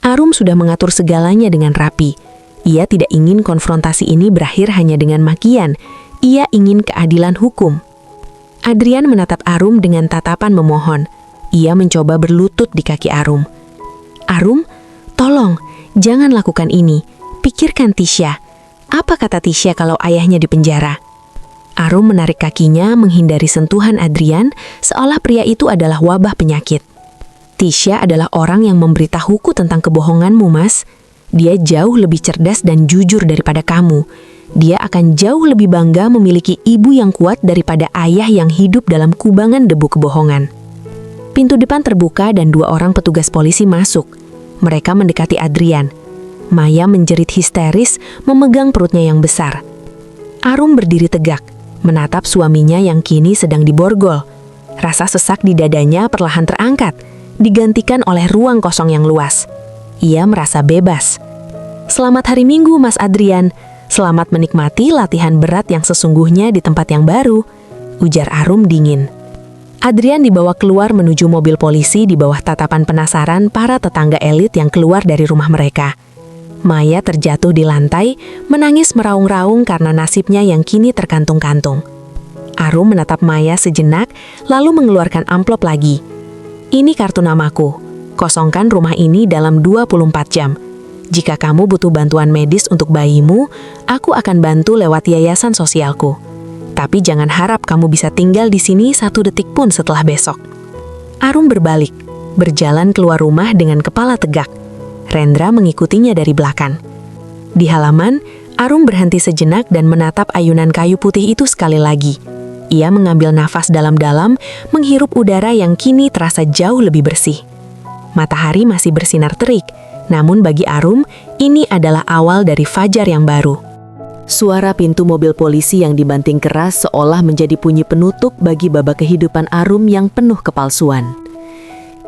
Arum sudah mengatur segalanya dengan rapi. Ia tidak ingin konfrontasi ini berakhir hanya dengan makian. Ia ingin keadilan hukum. Adrian menatap Arum dengan tatapan memohon. Ia mencoba berlutut di kaki Arum. Arum, tolong, jangan lakukan ini. Pikirkan Tisha. Apa kata Tisha kalau ayahnya dipenjara? Arum menarik kakinya menghindari sentuhan Adrian, seolah pria itu adalah wabah penyakit. Tisha adalah orang yang memberitahuku tentang kebohonganmu, Mas. Dia jauh lebih cerdas dan jujur daripada kamu. Dia akan jauh lebih bangga memiliki ibu yang kuat daripada ayah yang hidup dalam kubangan debu kebohongan. Pintu depan terbuka dan 2 orang petugas polisi masuk. Mereka mendekati Adrian. Maya menjerit histeris, memegang perutnya yang besar. Arum berdiri tegak, menatap suaminya yang kini sedang diborgol. Rasa sesak di dadanya perlahan terangkat. digantikan oleh ruang kosong yang luas. Ia merasa bebas. "Selamat hari Minggu, Mas Adrian. Selamat menikmati latihan berat yang sesungguhnya di tempat yang baru," ujar Arum dingin. Adrian dibawa keluar menuju mobil polisi di bawah tatapan penasaran para tetangga elit yang keluar dari rumah mereka. Maya terjatuh di lantai, menangis meraung-raung karena nasibnya yang kini terkantung-kantung. Arum menatap Maya sejenak, lalu mengeluarkan amplop lagi. "Ini kartu namaku. Kosongkan rumah ini dalam 24 jam. Jika kamu butuh bantuan medis untuk bayimu, aku akan bantu lewat yayasan sosialku. Tapi jangan harap kamu bisa tinggal di sini 1 detik pun setelah besok." Arum berbalik, berjalan keluar rumah dengan kepala tegak. Rendra mengikutinya dari belakang. Di halaman, Arum berhenti sejenak dan menatap ayunan kayu putih itu sekali lagi. Ia mengambil nafas dalam-dalam, menghirup udara yang kini terasa jauh lebih bersih. Matahari masih bersinar terik, namun bagi Arum, ini adalah awal dari fajar yang baru. Suara pintu mobil polisi yang dibanting keras seolah menjadi bunyi penutup bagi babak kehidupan Arum yang penuh kepalsuan.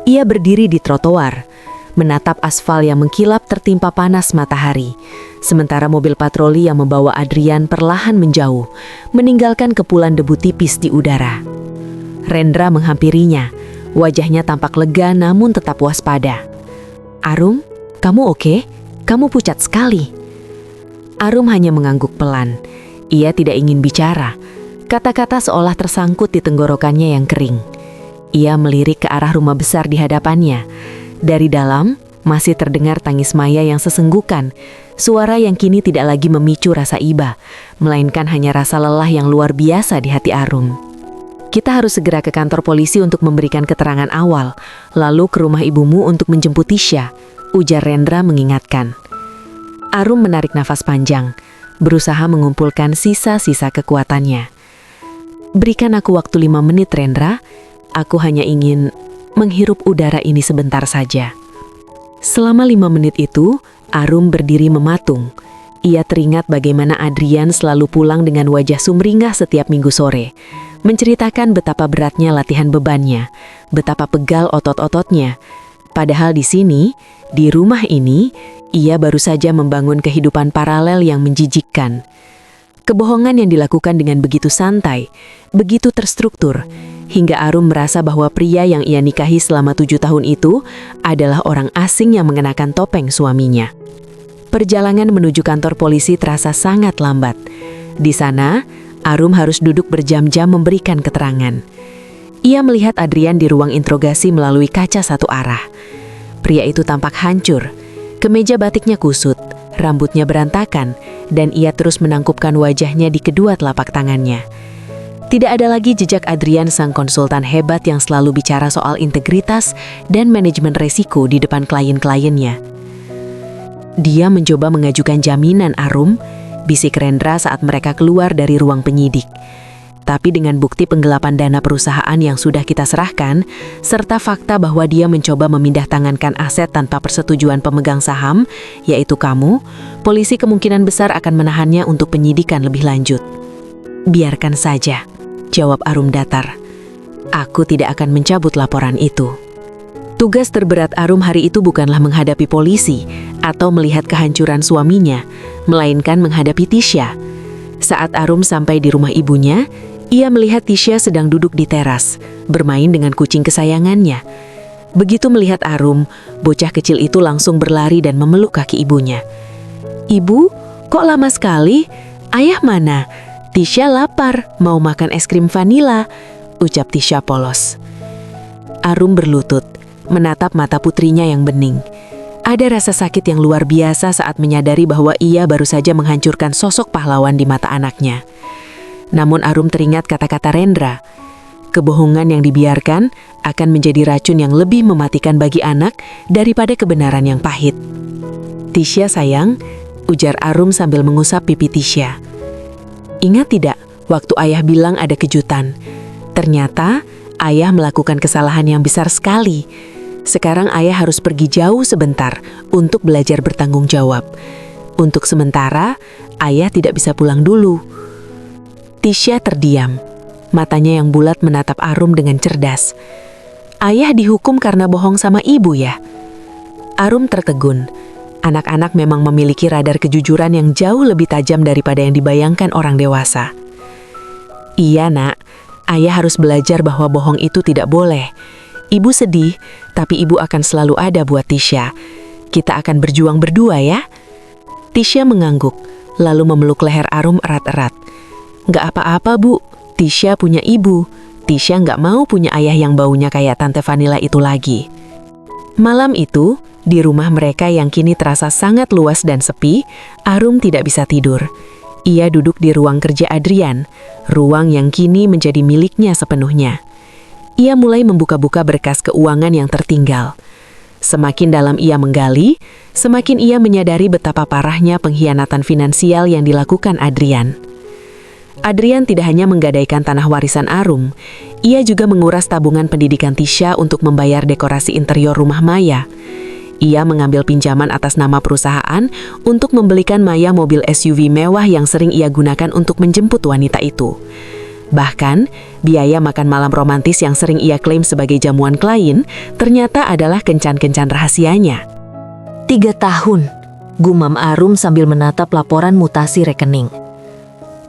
Ia berdiri di trotoar, menatap aspal yang mengkilap tertimpa panas matahari, sementara mobil patroli yang membawa Adrian perlahan menjauh, meninggalkan kepulan debu tipis di udara. Rendra menghampirinya, wajahnya tampak lega namun tetap waspada. "Arum, kamu oke? Kamu pucat sekali." Arum hanya mengangguk pelan. Ia tidak ingin bicara. Kata-kata seolah tersangkut di tenggorokannya yang kering. Ia melirik ke arah rumah besar di hadapannya. Dari dalam, masih terdengar tangis Maya yang sesenggukan, suara yang kini tidak lagi memicu rasa iba, melainkan hanya rasa lelah yang luar biasa di hati Arum. "Kita harus segera ke kantor polisi untuk memberikan keterangan awal, lalu ke rumah ibumu untuk menjemput Tisha," ujar Rendra mengingatkan. Arum menarik nafas panjang, berusaha mengumpulkan sisa-sisa kekuatannya. "Berikan aku waktu 5 menit, Rendra. Aku hanya ingin menghirup udara ini sebentar saja." Selama 5 menit itu, Arum berdiri mematung. Ia teringat bagaimana Adrian selalu pulang dengan wajah sumringah setiap minggu sore, menceritakan betapa beratnya latihan bebannya, betapa pegal otot-ototnya. Padahal di sini, di rumah ini, ia baru saja membangun kehidupan paralel yang menjijikkan. Kebohongan yang dilakukan dengan begitu santai, begitu terstruktur, hingga Arum merasa bahwa pria yang ia nikahi selama 7 tahun itu adalah orang asing yang mengenakan topeng suaminya. Perjalanan menuju kantor polisi terasa sangat lambat. Di sana, Arum harus duduk berjam-jam memberikan keterangan. Ia melihat Adrian di ruang interogasi melalui kaca satu arah. Pria itu tampak hancur, kemeja batiknya kusut, rambutnya berantakan, dan ia terus menangkupkan wajahnya di kedua telapak tangannya. Tidak ada lagi jejak Adrian sang konsultan hebat yang selalu bicara soal integritas dan manajemen resiko di depan klien-kliennya. Dia mencoba mengajukan jaminan, Arum, bisik Rendra saat mereka keluar dari ruang penyidik. Tapi dengan bukti penggelapan dana perusahaan yang sudah kita serahkan, serta fakta bahwa dia mencoba memindah tangankan aset tanpa persetujuan pemegang saham, yaitu kamu, polisi kemungkinan besar akan menahannya untuk penyidikan lebih lanjut. "Biarkan saja," jawab Arum datar. "Aku tidak akan mencabut laporan itu." Tugas terberat Arum hari itu bukanlah menghadapi polisi atau melihat kehancuran suaminya, melainkan menghadapi Tisha. Saat Arum sampai di rumah ibunya, ia melihat Tisha sedang duduk di teras, bermain dengan kucing kesayangannya. Begitu melihat Arum, bocah kecil itu langsung berlari dan memeluk kaki ibunya. "Ibu, kok lama sekali? Ayah mana? Tisha lapar, mau makan es krim vanila," ucap Tisha polos. Arum berlutut, menatap mata putrinya yang bening. Ada rasa sakit yang luar biasa saat menyadari bahwa ia baru saja menghancurkan sosok pahlawan di mata anaknya. Namun Arum teringat kata-kata Rendra. Kebohongan yang dibiarkan akan menjadi racun yang lebih mematikan bagi anak daripada kebenaran yang pahit. "Tisha sayang," ujar Arum sambil mengusap pipi Tisha. "Ingat tidak waktu ayah bilang ada kejutan? Ternyata ayah melakukan kesalahan yang besar sekali. Sekarang ayah harus pergi jauh sebentar untuk belajar bertanggung jawab. Untuk sementara, ayah tidak bisa pulang dulu." Tisha terdiam. Matanya yang bulat menatap Arum dengan cerdas. Ayah dihukum karena bohong sama ibu ya? Arum tertegun. Anak-anak memang memiliki radar kejujuran yang jauh lebih tajam daripada yang dibayangkan orang dewasa. Iya nak, ayah harus belajar bahwa bohong itu tidak boleh. Ibu sedih, tapi ibu akan selalu ada buat Tisha. Kita akan berjuang berdua ya. Tisha mengangguk, lalu memeluk leher Arum erat-erat. Gak apa-apa bu, Tisha punya ibu. Tisha nggak mau punya ayah yang baunya kayak Tante Vanilla itu lagi. Malam itu, di rumah mereka yang kini terasa sangat luas dan sepi, Arum tidak bisa tidur. Ia duduk di ruang kerja Adrian, ruang yang kini menjadi miliknya sepenuhnya. Ia mulai membuka-buka berkas keuangan yang tertinggal. Semakin dalam ia menggali, semakin ia menyadari betapa parahnya pengkhianatan finansial yang dilakukan Adrian. Adrian tidak hanya menggadaikan tanah warisan Arum, ia juga menguras tabungan pendidikan Tisha untuk membayar dekorasi interior rumah Maya. Ia mengambil pinjaman atas nama perusahaan untuk membelikan Maya mobil SUV mewah yang sering ia gunakan untuk menjemput wanita itu. Bahkan, biaya makan malam romantis yang sering ia klaim sebagai jamuan klien ternyata adalah kencan-kencan rahasianya. 3 tahun, gumam Arum sambil menatap laporan mutasi rekening.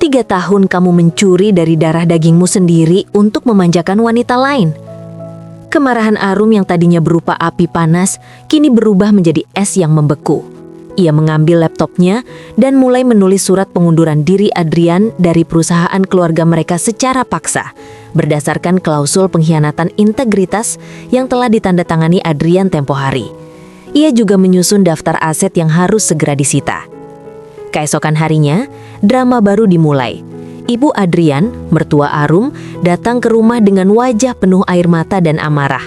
3 tahun kamu mencuri dari darah dagingmu sendiri untuk memanjakan wanita lain. Kemarahan Arum yang tadinya berupa api panas, kini berubah menjadi es yang membeku. Ia mengambil laptopnya dan mulai menulis surat pengunduran diri Adrian dari perusahaan keluarga mereka secara paksa, berdasarkan klausul pengkhianatan integritas yang telah ditandatangani Adrian tempo hari. Ia juga menyusun daftar aset yang harus segera disita. Keesokan harinya, drama baru dimulai. Ibu Adrian, mertua Arum, datang ke rumah dengan wajah penuh air mata dan amarah.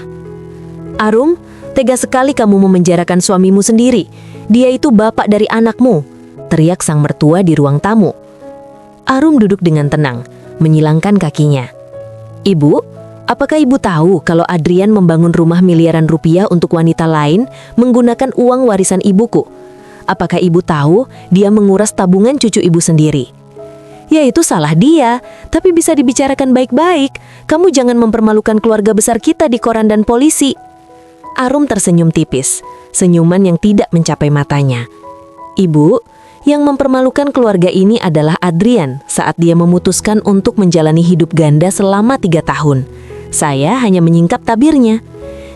"Arum, tega sekali kamu memenjarakan suamimu sendiri. Dia itu bapak dari anakmu," teriak sang mertua di ruang tamu. Arum duduk dengan tenang, menyilangkan kakinya. "Ibu, apakah ibu tahu kalau Adrian membangun rumah miliaran rupiah untuk wanita lain menggunakan uang warisan ibuku? Apakah ibu tahu dia menguras tabungan cucu ibu sendiri?" "Ya itu salah dia, tapi bisa dibicarakan baik-baik. Kamu jangan mempermalukan keluarga besar kita di koran dan polisi." Arum tersenyum tipis, senyuman yang tidak mencapai matanya. "Ibu, yang mempermalukan keluarga ini adalah Adrian saat dia memutuskan untuk menjalani hidup ganda selama 3 tahun. Saya hanya menyingkap tabirnya.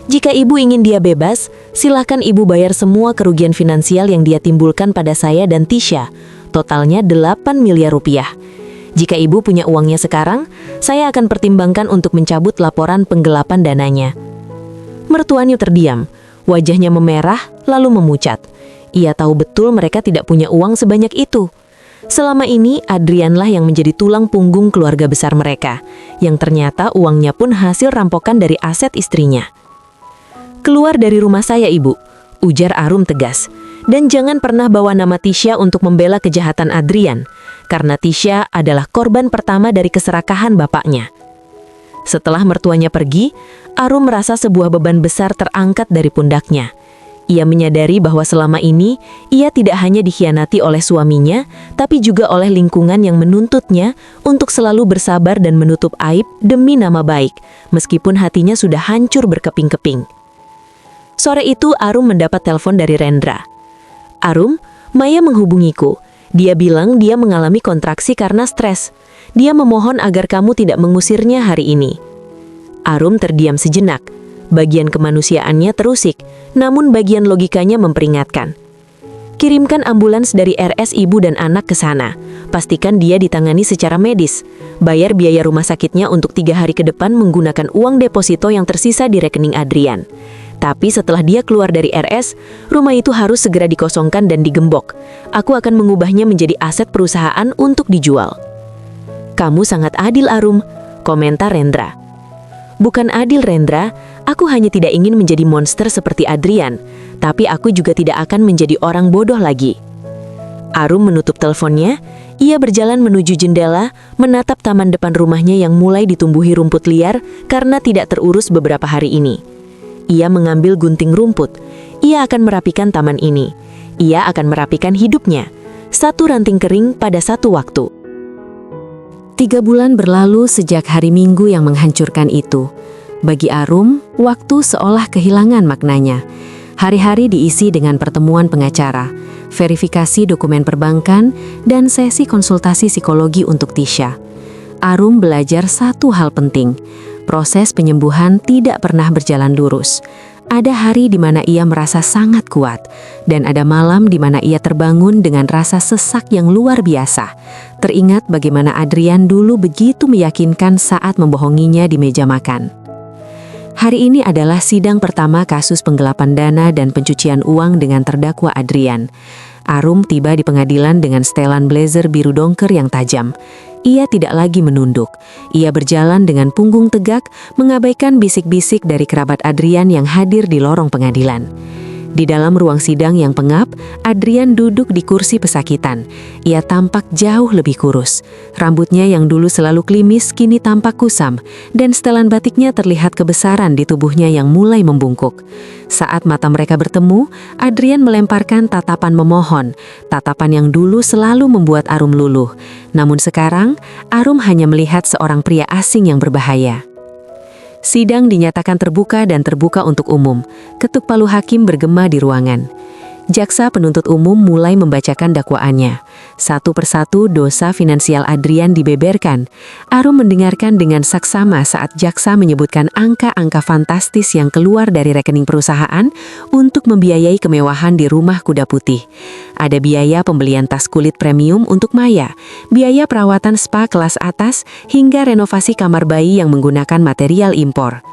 Jika ibu ingin dia bebas, silahkan ibu bayar semua kerugian finansial yang dia timbulkan pada saya dan Tisha. Totalnya 8 miliar rupiah. Jika ibu punya uangnya sekarang, saya akan pertimbangkan untuk mencabut laporan penggelapan dananya." Mertuanya terdiam, wajahnya memerah lalu memucat. Ia tahu betul mereka tidak punya uang sebanyak itu. Selama ini Adrianlah yang menjadi tulang punggung keluarga besar mereka, yang ternyata uangnya pun hasil rampokan dari aset istrinya. "Keluar dari rumah saya, Ibu," ujar Arum tegas. "Dan jangan pernah bawa nama Tisha untuk membela kejahatan Adrian, karena Tisha adalah korban pertama dari keserakahan bapaknya." Setelah mertuanya pergi, Arum merasa sebuah beban besar terangkat dari pundaknya. Ia menyadari bahwa selama ini, ia tidak hanya dikhianati oleh suaminya, tapi juga oleh lingkungan yang menuntutnya untuk selalu bersabar dan menutup aib demi nama baik, meskipun hatinya sudah hancur berkeping-keping. Sore itu Arum mendapat telepon dari Rendra. "Arum, Maya menghubungiku. Dia bilang dia mengalami kontraksi karena stres. Dia memohon agar kamu tidak mengusirnya hari ini." Arum terdiam sejenak. Bagian kemanusiaannya terusik, namun bagian logikanya memperingatkan. "Kirimkan ambulans dari RS ibu dan anak ke sana. Pastikan dia ditangani secara medis. Bayar biaya rumah sakitnya untuk 3 hari ke depan menggunakan uang deposito yang tersisa di rekening Adrian. Tapi setelah dia keluar dari RS, rumah itu harus segera dikosongkan dan digembok. Aku akan mengubahnya menjadi aset perusahaan untuk dijual." "Kamu sangat adil, Arum," komentar Rendra. "Bukan adil, Rendra. Aku hanya tidak ingin menjadi monster seperti Adrian, tapi aku juga tidak akan menjadi orang bodoh lagi." Arum menutup teleponnya. Ia berjalan menuju jendela, menatap taman depan rumahnya yang mulai ditumbuhi rumput liar karena tidak terurus beberapa hari ini. Ia mengambil gunting rumput. Ia akan merapikan taman ini. Ia akan merapikan hidupnya. Satu ranting kering pada satu waktu. 3 bulan berlalu sejak hari Minggu yang menghancurkan itu. Bagi Arum, waktu seolah kehilangan maknanya. Hari-hari diisi dengan pertemuan pengacara, verifikasi dokumen perbankan, dan sesi konsultasi psikologi untuk Tisha. Arum belajar satu hal penting, proses penyembuhan tidak pernah berjalan lurus. Ada hari di mana ia merasa sangat kuat, dan ada malam di mana ia terbangun dengan rasa sesak yang luar biasa. Teringat bagaimana Adrian dulu begitu meyakinkan saat membohonginya di meja makan. Hari ini adalah sidang pertama kasus penggelapan dana dan pencucian uang dengan terdakwa Adrian. Arum tiba di pengadilan dengan setelan blazer biru dongker yang tajam. Ia tidak lagi menunduk. Ia berjalan dengan punggung tegak, mengabaikan bisik-bisik dari kerabat Adrian yang hadir di lorong pengadilan. Di dalam ruang sidang yang pengap, Adrian duduk di kursi pesakitan. Ia tampak jauh lebih kurus. Rambutnya yang dulu selalu klimis kini tampak kusam, dan setelan batiknya terlihat kebesaran di tubuhnya yang mulai membungkuk. Saat mata mereka bertemu, Adrian melemparkan tatapan memohon, tatapan yang dulu selalu membuat Arum luluh. Namun sekarang, Arum hanya melihat seorang pria asing yang berbahaya. Sidang dinyatakan terbuka dan terbuka untuk umum. Ketuk palu hakim bergema di ruangan. Jaksa penuntut umum mulai membacakan dakwaannya. Satu persatu dosa finansial Adrian dibeberkan. Arum mendengarkan dengan saksama saat jaksa menyebutkan angka-angka fantastis yang keluar dari rekening perusahaan untuk membiayai kemewahan di rumah kuda putih. Ada biaya pembelian tas kulit premium untuk Maya, biaya perawatan spa kelas atas, hingga renovasi kamar bayi yang menggunakan material impor.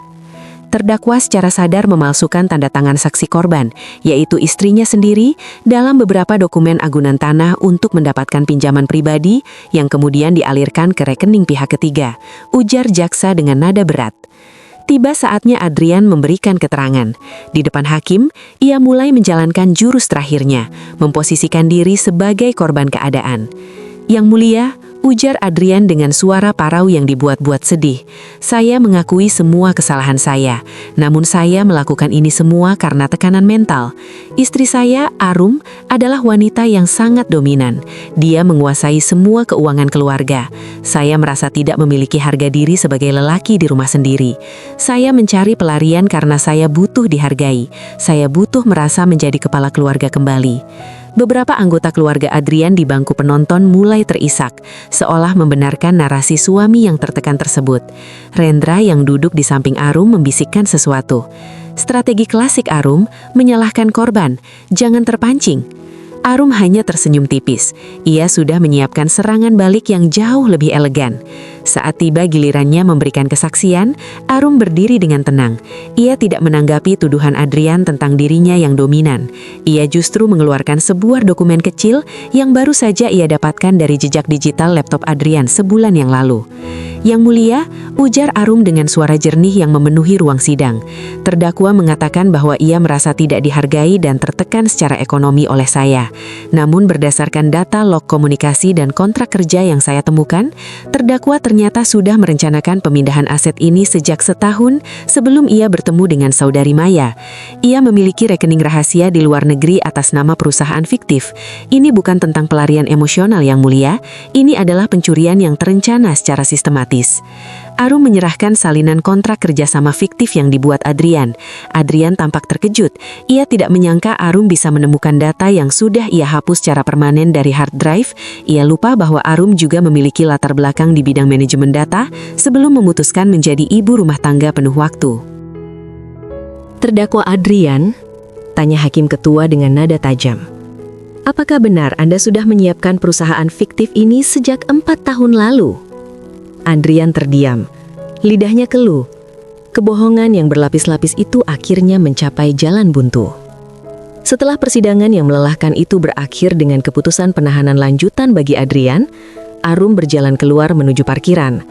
Terdakwa secara sadar memalsukan tanda tangan saksi korban, yaitu istrinya sendiri, dalam beberapa dokumen agunan tanah untuk mendapatkan pinjaman pribadi yang kemudian dialirkan ke rekening pihak ketiga, ujar jaksa dengan nada berat. Tiba saatnya Adrian memberikan keterangan. Di depan hakim, ia mulai menjalankan jurus terakhirnya, memposisikan diri sebagai korban keadaan. Yang mulia, ujar Adrian dengan suara parau yang dibuat-buat sedih. Saya mengakui semua kesalahan saya, namun saya melakukan ini semua karena tekanan mental. Istri saya, Arum, adalah wanita yang sangat dominan. Dia menguasai semua keuangan keluarga. Saya merasa tidak memiliki harga diri sebagai lelaki di rumah sendiri. Saya mencari pelarian karena saya butuh dihargai. Saya butuh merasa menjadi kepala keluarga kembali. Beberapa anggota keluarga Adrian di bangku penonton mulai terisak, seolah membenarkan narasi suami yang tertekan tersebut. Rendra yang duduk di samping Arum membisikkan sesuatu. Strategi klasik Arum, menyalahkan korban, jangan terpancing. Arum hanya tersenyum tipis. Ia sudah menyiapkan serangan balik yang jauh lebih elegan. Saat tiba gilirannya memberikan kesaksian, Arum berdiri dengan tenang. Ia tidak menanggapi tuduhan Adrian tentang dirinya yang dominan. Ia justru mengeluarkan sebuah dokumen kecil yang baru saja ia dapatkan dari jejak digital laptop Adrian sebulan yang lalu. Yang mulia, ujar Arum dengan suara jernih yang memenuhi ruang sidang. Terdakwa mengatakan bahwa ia merasa tidak dihargai dan tertekan secara ekonomi oleh saya. Namun berdasarkan data log komunikasi dan kontrak kerja yang saya temukan, terdakwa ternyata sudah merencanakan pemindahan aset ini sejak setahun sebelum ia bertemu dengan saudari Maya. Ia memiliki rekening rahasia di luar negeri atas nama perusahaan fiktif. Ini bukan tentang pelarian emosional yang mulia, ini adalah pencurian yang terencana secara sistematis. Arum menyerahkan salinan kontrak kerjasama fiktif yang dibuat Adrian. Adrian tampak terkejut. Ia tidak menyangka Arum bisa menemukan data yang sudah ia hapus secara permanen dari hard drive. Ia lupa bahwa Arum juga memiliki latar belakang di bidang manajemen data sebelum memutuskan menjadi ibu rumah tangga penuh waktu. Terdakwa Adrian, tanya hakim ketua dengan nada tajam. Apakah benar Anda sudah menyiapkan perusahaan fiktif ini sejak 4 tahun lalu? Adrian terdiam, lidahnya keluh. Kebohongan yang berlapis-lapis itu akhirnya mencapai jalan buntu. Setelah persidangan yang melelahkan itu berakhir dengan keputusan penahanan lanjutan bagi Adrian, Arum berjalan keluar menuju parkiran.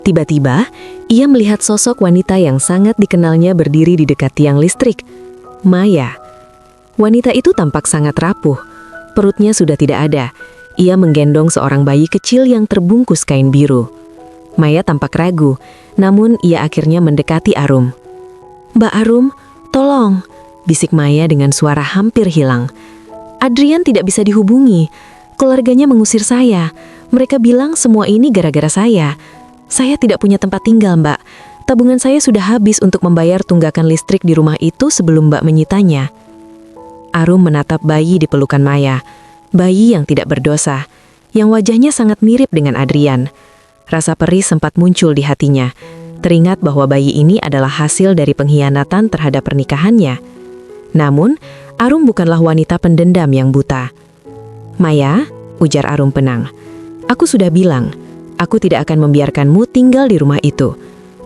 Tiba-tiba, ia melihat sosok wanita yang sangat dikenalnya berdiri di dekat tiang listrik, Maya. Wanita itu tampak sangat rapuh, perutnya sudah tidak ada. Ia menggendong seorang bayi kecil yang terbungkus kain biru. Maya tampak ragu, namun ia akhirnya mendekati Arum. "Mbak Arum, tolong," bisik Maya dengan suara hampir hilang. "Adrian tidak bisa dihubungi. Keluarganya mengusir saya. Mereka bilang semua ini gara-gara saya. Saya tidak punya tempat tinggal, Mbak. Tabungan saya sudah habis untuk membayar tunggakan listrik di rumah itu sebelum Mbak menyitanya. Arum menatap bayi di pelukan Maya, bayi yang tidak berdosa, yang wajahnya sangat mirip dengan Adrian. Rasa perih sempat muncul di hatinya, teringat bahwa bayi ini adalah hasil dari pengkhianatan terhadap pernikahannya. Namun, Arum bukanlah wanita pendendam yang buta. "Maya," ujar Arum penang, "aku sudah bilang, aku tidak akan membiarkanmu tinggal di rumah itu.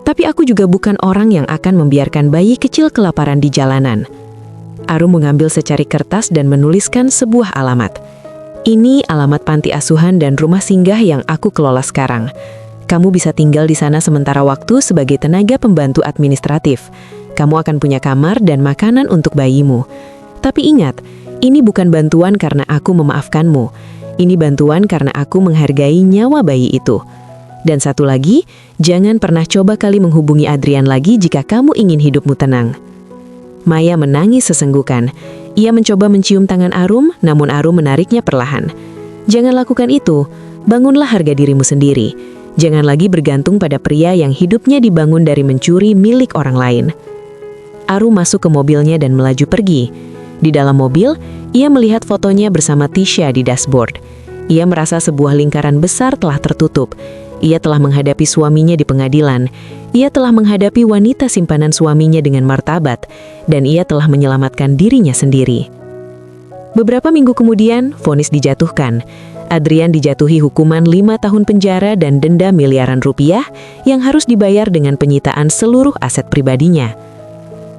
Tapi aku juga bukan orang yang akan membiarkan bayi kecil kelaparan di jalanan." Arum mengambil secari kertas dan menuliskan sebuah alamat. "Ini alamat panti asuhan dan rumah singgah yang aku kelola sekarang. Kamu bisa tinggal di sana sementara waktu sebagai tenaga pembantu administratif. Kamu akan punya kamar dan makanan untuk bayimu. Tapi ingat, ini bukan bantuan karena aku memaafkanmu. Ini bantuan karena aku menghargai nyawa bayi itu. Dan satu lagi, jangan pernah coba kali menghubungi Adrian lagi jika kamu ingin hidupmu tenang." Maya menangis sesenggukan. Ia mencoba mencium tangan Arum, namun Arum menariknya perlahan. "Jangan lakukan itu, bangunlah harga dirimu sendiri. Jangan lagi bergantung pada pria yang hidupnya dibangun dari mencuri milik orang lain." Arum masuk ke mobilnya dan melaju pergi. Di dalam mobil, ia melihat fotonya bersama Tisha di dashboard. Ia merasa sebuah lingkaran besar telah tertutup. Ia telah menghadapi suaminya di pengadilan. Ia telah menghadapi wanita simpanan suaminya dengan martabat, dan ia telah menyelamatkan dirinya sendiri. Beberapa minggu kemudian, vonis dijatuhkan. Adrian dijatuhi hukuman 5 tahun penjara dan denda miliaran rupiah yang harus dibayar dengan penyitaan seluruh aset pribadinya.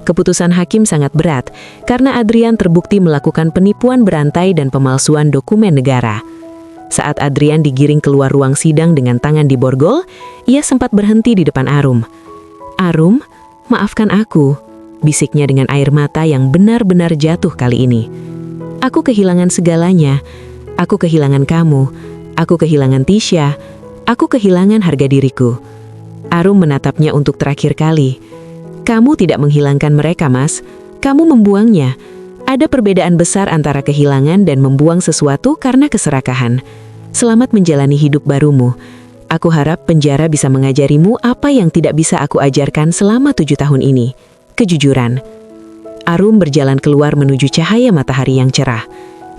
Keputusan hakim sangat berat karena Adrian terbukti melakukan penipuan berantai dan pemalsuan dokumen negara. Saat Adrian digiring keluar ruang sidang dengan tangan di borgol, ia sempat berhenti di depan Arum. "Arum, maafkan aku," bisiknya dengan air mata yang benar-benar jatuh kali ini. "Aku kehilangan segalanya. Aku kehilangan kamu. Aku kehilangan Tisha. Aku kehilangan harga diriku." Arum menatapnya untuk terakhir kali. "Kamu tidak menghilangkan mereka, Mas. Kamu membuangnya. Ada perbedaan besar antara kehilangan dan membuang sesuatu karena keserakahan. Selamat menjalani hidup barumu. Aku harap penjara bisa mengajarimu apa yang tidak bisa aku ajarkan selama 7 tahun ini. Kejujuran." Arum berjalan keluar menuju cahaya matahari yang cerah.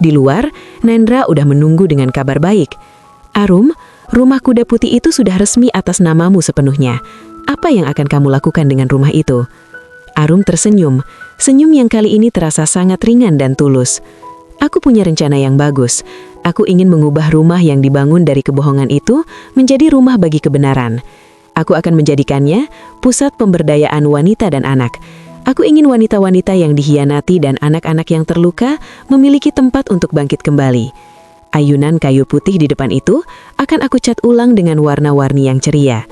Di luar, Nendra udah menunggu dengan kabar baik. "Arum, rumah kuda putih itu sudah resmi atas namamu sepenuhnya. Apa yang akan kamu lakukan dengan rumah itu?" Arum tersenyum, senyum yang kali ini terasa sangat ringan dan tulus. "Aku punya rencana yang bagus. Aku ingin mengubah rumah yang dibangun dari kebohongan itu menjadi rumah bagi kebenaran. Aku akan menjadikannya pusat pemberdayaan wanita dan anak. Aku ingin wanita-wanita yang dikhianati dan anak-anak yang terluka memiliki tempat untuk bangkit kembali. Ayunan kayu putih di depan itu akan aku cat ulang dengan warna-warni yang ceria."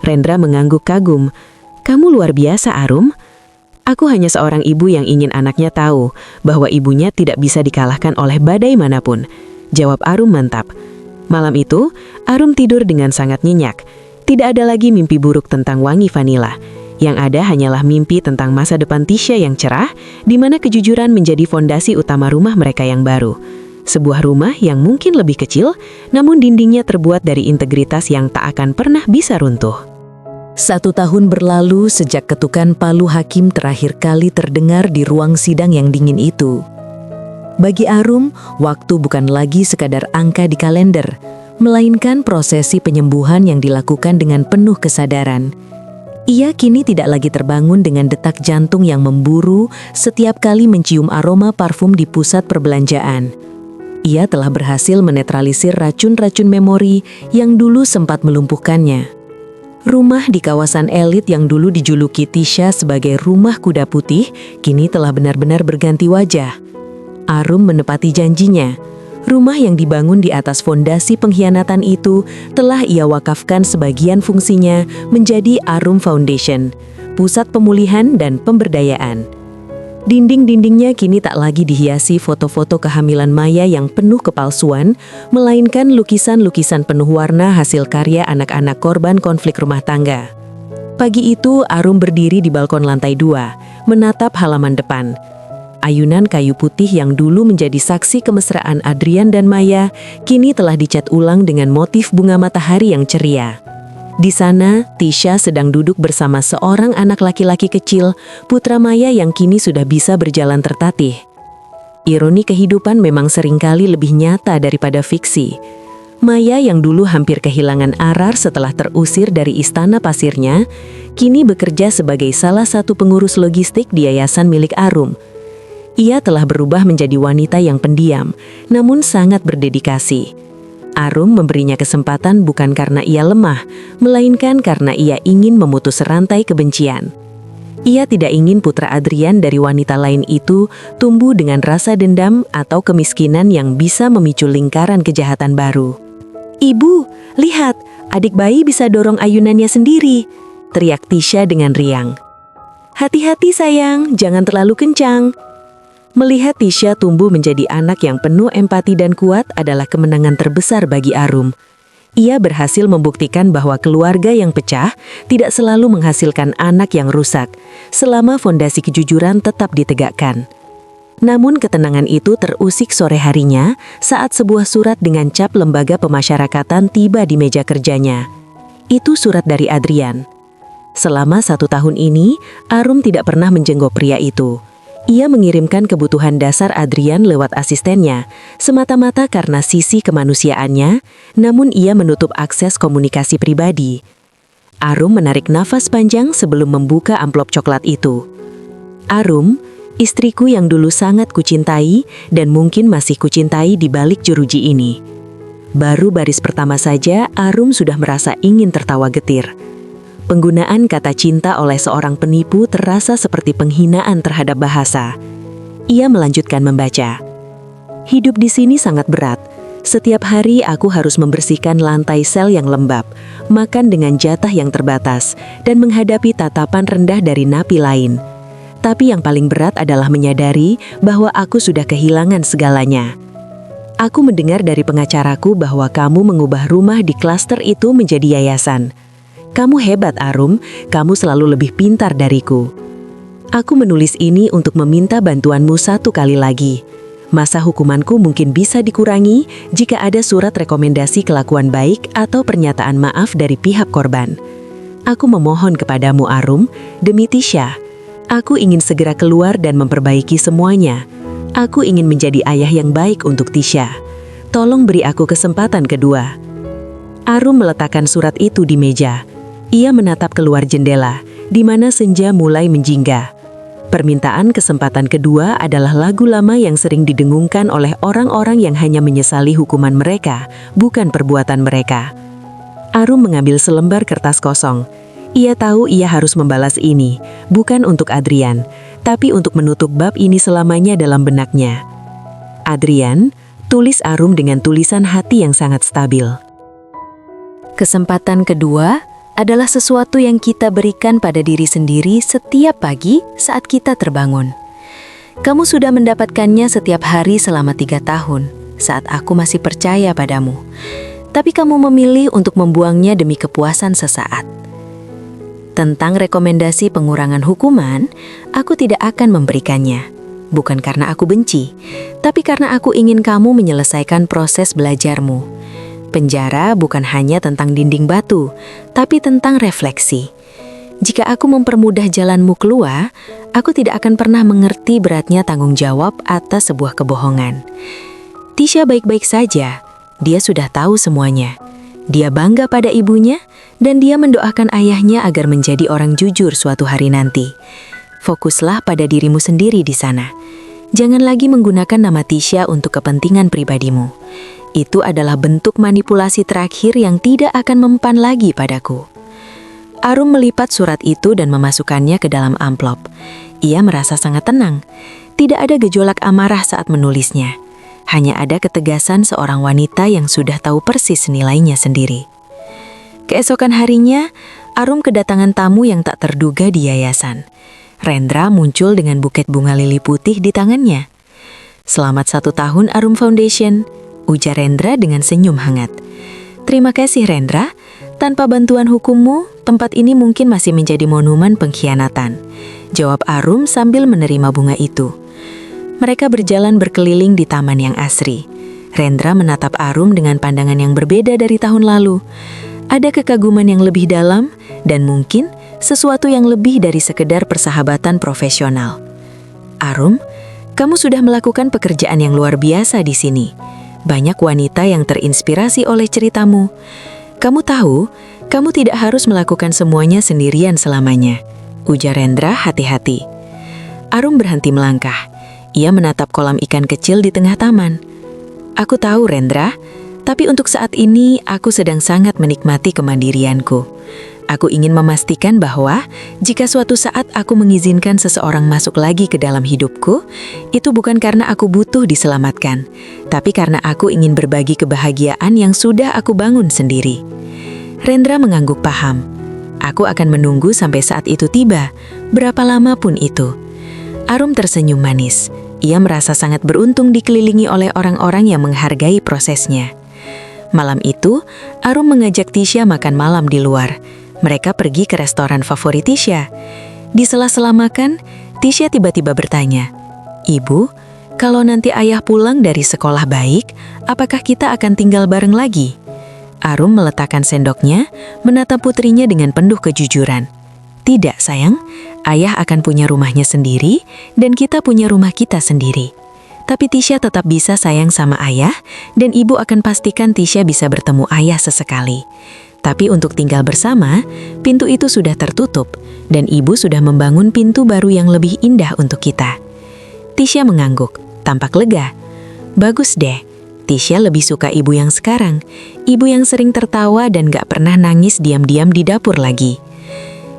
Rendra mengangguk kagum. "Kamu luar biasa, Arum." "Aku hanya seorang ibu yang ingin anaknya tahu bahwa ibunya tidak bisa dikalahkan oleh badai manapun," jawab Arum mantap. Malam itu, Arum tidur dengan sangat nyenyak. Tidak ada lagi mimpi buruk tentang wangi vanila. Yang ada hanyalah mimpi tentang masa depan Tisha yang cerah, di mana kejujuran menjadi fondasi utama rumah mereka yang baru. Sebuah rumah yang mungkin lebih kecil, namun dindingnya terbuat dari integritas yang tak akan pernah bisa runtuh. 1 tahun berlalu sejak ketukan palu hakim terakhir kali terdengar di ruang sidang yang dingin itu. Bagi Arum, waktu bukan lagi sekadar angka di kalender, melainkan prosesi penyembuhan yang dilakukan dengan penuh kesadaran. Ia kini tidak lagi terbangun dengan detak jantung yang memburu setiap kali mencium aroma parfum di pusat perbelanjaan. Ia telah berhasil menetralisir racun-racun memori yang dulu sempat melumpuhkannya. Rumah di kawasan elit yang dulu dijuluki Tisha sebagai rumah kuda putih, kini telah benar-benar berganti wajah. Arum menepati janjinya. Rumah yang dibangun di atas fondasi pengkhianatan itu telah ia wakafkan sebagian fungsinya menjadi Arum Foundation, pusat pemulihan dan pemberdayaan. Dinding-dindingnya kini tak lagi dihiasi foto-foto kehamilan Maya yang penuh kepalsuan, melainkan lukisan-lukisan penuh warna hasil karya anak-anak korban konflik rumah tangga. Pagi itu, Arum berdiri di balkon lantai 2, menatap halaman depan. Ayunan kayu putih yang dulu menjadi saksi kemesraan Adrian dan Maya, kini telah dicat ulang dengan motif bunga matahari yang ceria. Di sana, Tisha sedang duduk bersama seorang anak laki-laki kecil, putra Maya yang kini sudah bisa berjalan tertatih. Ironi kehidupan memang seringkali lebih nyata daripada fiksi. Maya yang dulu hampir kehilangan arar setelah terusir dari istana pasirnya, kini bekerja sebagai salah satu pengurus logistik di yayasan milik Arum. Ia telah berubah menjadi wanita yang pendiam, namun sangat berdedikasi. Arum memberinya kesempatan bukan karena ia lemah, melainkan karena ia ingin memutus rantai kebencian. Ia tidak ingin putra Adrian dari wanita lain itu tumbuh dengan rasa dendam atau kemiskinan yang bisa memicu lingkaran kejahatan baru. "Ibu, lihat, adik bayi bisa dorong ayunannya sendiri," teriak Tisha dengan riang. "Hati-hati sayang, jangan terlalu kencang." Melihat Tisha tumbuh menjadi anak yang penuh empati dan kuat adalah kemenangan terbesar bagi Arum. Ia berhasil membuktikan bahwa keluarga yang pecah tidak selalu menghasilkan anak yang rusak, selama fondasi kejujuran tetap ditegakkan. Namun ketenangan itu terusik sore harinya saat sebuah surat dengan cap lembaga pemasyarakatan tiba di meja kerjanya. Itu surat dari Adrian. Selama 1 tahun ini, Arum tidak pernah menjenggok pria itu. Ia mengirimkan kebutuhan dasar Adrian lewat asistennya, semata-mata karena sisi kemanusiaannya, namun ia menutup akses komunikasi pribadi. Arum menarik nafas panjang sebelum membuka amplop coklat itu. "Arum, istriku yang dulu sangat kucintai dan mungkin masih kucintai di balik jeruji ini." Baru baris pertama saja, Arum sudah merasa ingin tertawa getir. Penggunaan kata cinta oleh seorang penipu terasa seperti penghinaan terhadap bahasa. Ia melanjutkan membaca. "Hidup di sini sangat berat. Setiap hari aku harus membersihkan lantai sel yang lembab, makan dengan jatah yang terbatas, dan menghadapi tatapan rendah dari napi lain. Tapi yang paling berat adalah menyadari bahwa aku sudah kehilangan segalanya. Aku mendengar dari pengacaraku bahwa kamu mengubah rumah di klaster itu menjadi yayasan. Kamu hebat, Arum, kamu selalu lebih pintar dariku. Aku menulis ini untuk meminta bantuanmu 1 kali lagi. Masa hukumanku mungkin bisa dikurangi jika ada surat rekomendasi kelakuan baik atau pernyataan maaf dari pihak korban. Aku memohon kepadamu, Arum, demi Tisha. Aku ingin segera keluar dan memperbaiki semuanya. Aku ingin menjadi ayah yang baik untuk Tisha. Tolong beri aku kesempatan kedua." Arum meletakkan surat itu di meja. Ia menatap keluar jendela, di mana senja mulai menjingga. Permintaan kesempatan kedua adalah lagu lama yang sering didengungkan oleh orang-orang yang hanya menyesali hukuman mereka, bukan perbuatan mereka. Arum mengambil selembar kertas kosong. Ia tahu ia harus membalas ini, bukan untuk Adrian, tapi untuk menutup bab ini selamanya dalam benaknya. "Adrian," tulis Arum dengan tulisan hati yang sangat stabil. Kesempatan kedua adalah sesuatu yang kita berikan pada diri sendiri setiap pagi saat kita terbangun. Kamu sudah mendapatkannya setiap hari selama 3 tahun, saat aku masih percaya padamu. Tapi kamu memilih untuk membuangnya demi kepuasan sesaat. Tentang rekomendasi pengurangan hukuman, aku tidak akan memberikannya. Bukan karena aku benci, tapi karena aku ingin kamu menyelesaikan proses belajarmu. Penjara bukan hanya tentang dinding batu, tapi tentang refleksi. Jika aku mempermudah jalanmu keluar, aku tidak akan pernah mengerti beratnya tanggung jawab atas sebuah kebohongan. Tisha baik-baik saja, dia sudah tahu semuanya. Dia bangga pada ibunya, dan dia mendoakan ayahnya agar menjadi orang jujur suatu hari nanti. Fokuslah pada dirimu sendiri di sana. Jangan lagi menggunakan nama Tisha untuk kepentingan pribadimu. Itu adalah bentuk manipulasi terakhir yang tidak akan mempan lagi padaku." Arum melipat surat itu dan memasukkannya ke dalam amplop. Ia merasa sangat tenang. Tidak ada gejolak amarah saat menulisnya. Hanya ada ketegasan seorang wanita yang sudah tahu persis nilainya sendiri. Keesokan harinya, Arum kedatangan tamu yang tak terduga di yayasan. Rendra muncul dengan buket bunga lili putih di tangannya. "Selamat 1 tahun Arum Foundation," ujar Rendra dengan senyum hangat. "Terima kasih Rendra, tanpa bantuan hukummu, tempat ini mungkin masih menjadi monumen pengkhianatan," jawab Arum sambil menerima bunga itu. Mereka berjalan berkeliling di taman yang asri. Rendra menatap Arum dengan pandangan yang berbeda dari tahun lalu. Ada kekaguman yang lebih dalam dan mungkin sesuatu yang lebih dari sekedar persahabatan profesional. Arum, kamu sudah melakukan pekerjaan yang luar biasa di sini. Banyak wanita yang terinspirasi oleh ceritamu. Kamu tahu, kamu tidak harus melakukan semuanya sendirian selamanya, ujar Rendra hati-hati. Arum berhenti melangkah. Ia menatap kolam ikan kecil di tengah taman. Aku tahu, Rendra, tapi untuk saat ini aku sedang sangat menikmati kemandirianku. Aku ingin memastikan bahwa jika suatu saat aku mengizinkan seseorang masuk lagi ke dalam hidupku, itu bukan karena aku butuh diselamatkan, tapi karena aku ingin berbagi kebahagiaan yang sudah aku bangun sendiri. Rendra mengangguk paham. Aku akan menunggu sampai saat itu tiba, berapa lama pun itu. Arum tersenyum manis. Ia merasa sangat beruntung dikelilingi oleh orang-orang yang menghargai prosesnya. Malam itu, Arum mengajak Tisha makan malam di luar. Mereka pergi ke restoran favorit Tisha. Di sela-sela makan, Tisha tiba-tiba bertanya, "Ibu, kalau nanti ayah pulang dari sekolah baik, apakah kita akan tinggal bareng lagi?" Arum meletakkan sendoknya, menatap putrinya dengan penuh kejujuran. "Tidak, sayang. Ayah akan punya rumahnya sendiri, dan kita punya rumah kita sendiri. Tapi Tisha tetap bisa sayang sama ayah, dan ibu akan pastikan Tisha bisa bertemu ayah sesekali. Tapi untuk tinggal bersama, pintu itu sudah tertutup, dan ibu sudah membangun pintu baru yang lebih indah untuk kita." Tisha mengangguk, tampak lega. "Bagus deh. Tisha lebih suka ibu yang sekarang, ibu yang sering tertawa dan gak pernah nangis diam-diam di dapur lagi."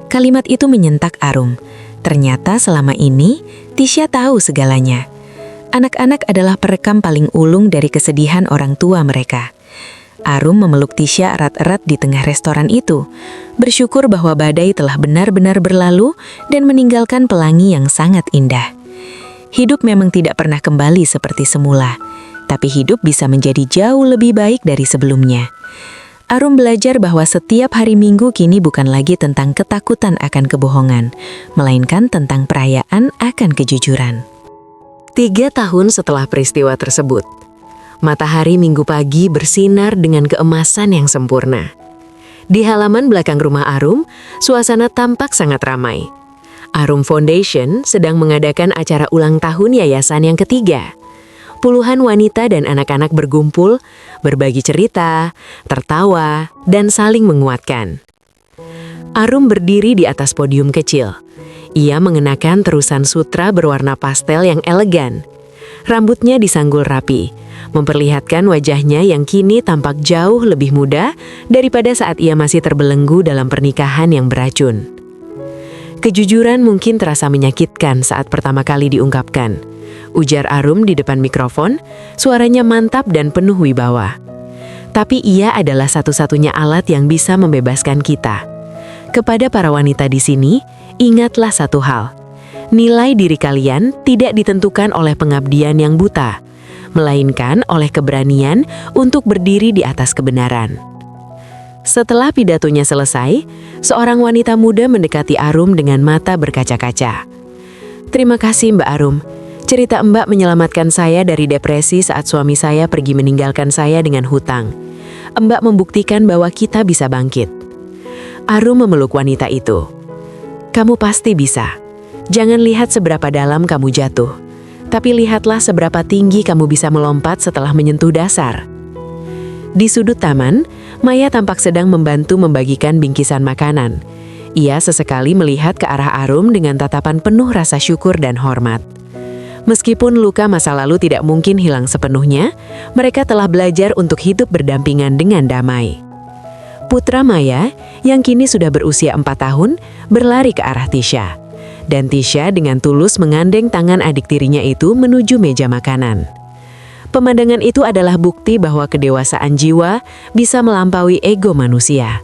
Kalimat itu menyentak Arum. Ternyata selama ini, Tisha tahu segalanya. Anak-anak adalah perekam paling ulung dari kesedihan orang tua mereka. Arum memeluk Tisha erat-erat di tengah restoran itu, bersyukur bahwa badai telah benar-benar berlalu dan meninggalkan pelangi yang sangat indah. Hidup memang tidak pernah kembali seperti semula, tapi hidup bisa menjadi jauh lebih baik dari sebelumnya. Arum belajar bahwa setiap hari Minggu kini bukan lagi tentang ketakutan akan kebohongan, melainkan tentang perayaan akan kejujuran. 3 tahun setelah peristiwa tersebut, matahari Minggu pagi bersinar dengan keemasan yang sempurna. Di halaman belakang rumah Arum, suasana tampak sangat ramai. Arum Foundation sedang mengadakan acara ulang tahun yayasan yang ketiga. Puluhan wanita dan anak-anak berkumpul, berbagi cerita, tertawa, dan saling menguatkan. Arum berdiri di atas podium kecil. Ia mengenakan terusan sutra berwarna pastel yang elegan. Rambutnya disanggul rapi, memperlihatkan wajahnya yang kini tampak jauh lebih muda daripada saat ia masih terbelenggu dalam pernikahan yang beracun. Kejujuran mungkin terasa menyakitkan saat pertama kali diungkapkan, ujar Arum di depan mikrofon, suaranya mantap dan penuh wibawa. Tapi ia adalah satu-satunya alat yang bisa membebaskan kita. Kepada para wanita di sini, ingatlah satu hal. Nilai diri kalian tidak ditentukan oleh pengabdian yang buta, melainkan oleh keberanian untuk berdiri di atas kebenaran. Setelah pidatonya selesai, seorang wanita muda mendekati Arum dengan mata berkaca-kaca. "Terima kasih, Mbak Arum. Cerita Mbak menyelamatkan saya dari depresi saat suami saya pergi meninggalkan saya dengan hutang. Mbak membuktikan bahwa kita bisa bangkit." Arum memeluk wanita itu. "Kamu pasti bisa. Jangan lihat seberapa dalam kamu jatuh, tapi lihatlah seberapa tinggi kamu bisa melompat setelah menyentuh dasar." Di sudut taman, Maya tampak sedang membantu membagikan bingkisan makanan. Ia sesekali melihat ke arah Arum dengan tatapan penuh rasa syukur dan hormat. Meskipun luka masa lalu tidak mungkin hilang sepenuhnya, mereka telah belajar untuk hidup berdampingan dengan damai. Putra Maya, yang kini sudah berusia 4 tahun, berlari ke arah Tisha. Dan Tisha dengan tulus mengandeng tangan adik tirinya itu menuju meja makanan. Pemandangan itu adalah bukti bahwa kedewasaan jiwa bisa melampaui ego manusia.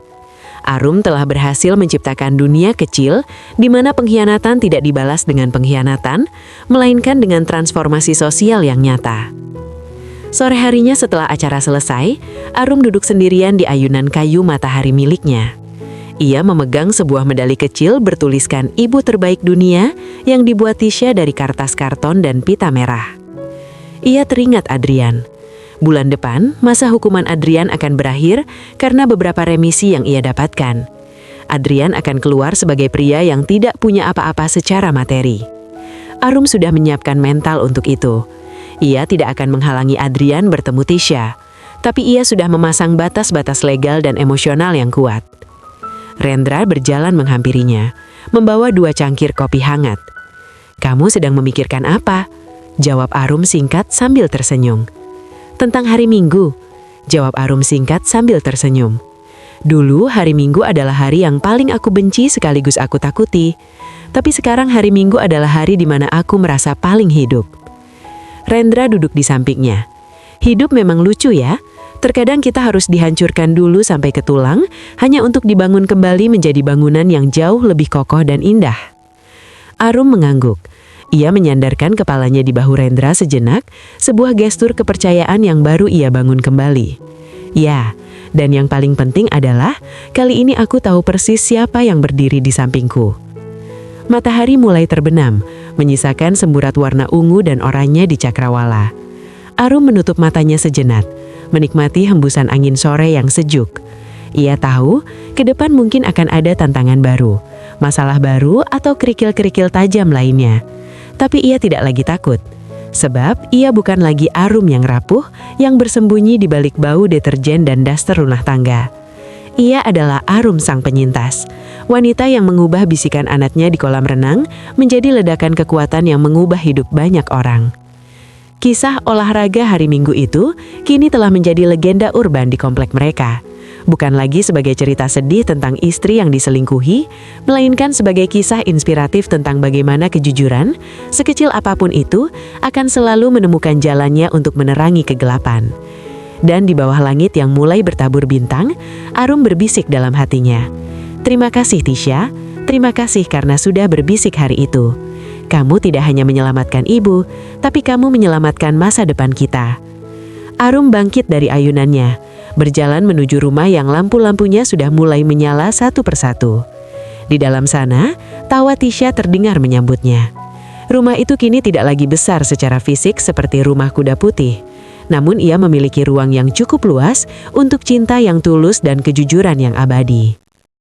Arum telah berhasil menciptakan dunia kecil di mana pengkhianatan tidak dibalas dengan pengkhianatan, melainkan dengan transformasi sosial yang nyata. Sore harinya setelah acara selesai, Arum duduk sendirian di ayunan kayu matahari miliknya. Ia memegang sebuah medali kecil bertuliskan Ibu Terbaik Dunia yang dibuat Tisha dari kertas karton dan pita merah. Ia teringat Adrian, Bulan depan, masa hukuman Adrian akan berakhir karena beberapa remisi yang ia dapatkan. Adrian akan keluar sebagai pria yang tidak punya apa-apa secara materi. Arum sudah menyiapkan mental untuk itu. Ia tidak akan menghalangi Adrian bertemu Tisha, tapi ia sudah memasang batas-batas legal dan emosional yang kuat. Rendra berjalan menghampirinya, membawa 2 cangkir kopi hangat. "Kamu sedang memikirkan apa?" jawab Arum singkat sambil tersenyum. "Tentang hari Minggu," jawab Arum singkat sambil tersenyum. "Dulu hari Minggu adalah hari yang paling aku benci sekaligus aku takuti. Tapi sekarang hari Minggu adalah hari di mana aku merasa paling hidup." Rendra duduk di sampingnya. "Hidup memang lucu ya. Terkadang kita harus dihancurkan dulu sampai ke tulang, hanya untuk dibangun kembali menjadi bangunan yang jauh lebih kokoh dan indah." Arum mengangguk. Ia menyandarkan kepalanya di bahu Rendra sejenak, sebuah gestur kepercayaan yang baru ia bangun kembali. "Ya, dan yang paling penting adalah, kali ini aku tahu persis siapa yang berdiri di sampingku." Matahari mulai terbenam, menyisakan semburat warna ungu dan oranye di cakrawala. Arum menutup matanya sejenak, menikmati hembusan angin sore yang sejuk. Ia tahu, ke depan mungkin akan ada tantangan baru, masalah baru atau kerikil-kerikil tajam lainnya. Tapi ia tidak lagi takut, sebab ia bukan lagi Arum yang rapuh, yang bersembunyi di balik bau deterjen dan daster rumah tangga. Ia adalah Arum sang penyintas, wanita yang mengubah bisikan anaknya di kolam renang menjadi ledakan kekuatan yang mengubah hidup banyak orang. Kisah olahraga hari Minggu itu kini telah menjadi legenda urban di komplek mereka. Bukan lagi sebagai cerita sedih tentang istri yang diselingkuhi, melainkan sebagai kisah inspiratif tentang bagaimana kejujuran, sekecil apapun itu, akan selalu menemukan jalannya untuk menerangi kegelapan. Dan di bawah langit yang mulai bertabur bintang, Arum berbisik dalam hatinya, "Terima kasih Tisha, terima kasih karena sudah berbisik hari itu. Kamu tidak hanya menyelamatkan ibu, tapi kamu menyelamatkan masa depan kita." Arum bangkit dari ayunannya, berjalan menuju rumah yang lampu-lampunya sudah mulai menyala satu persatu. Di dalam sana, tawa Tisha terdengar menyambutnya. Rumah itu kini tidak lagi besar secara fisik seperti rumah kuda putih. Namun ia memiliki ruang yang cukup luas untuk cinta yang tulus dan kejujuran yang abadi.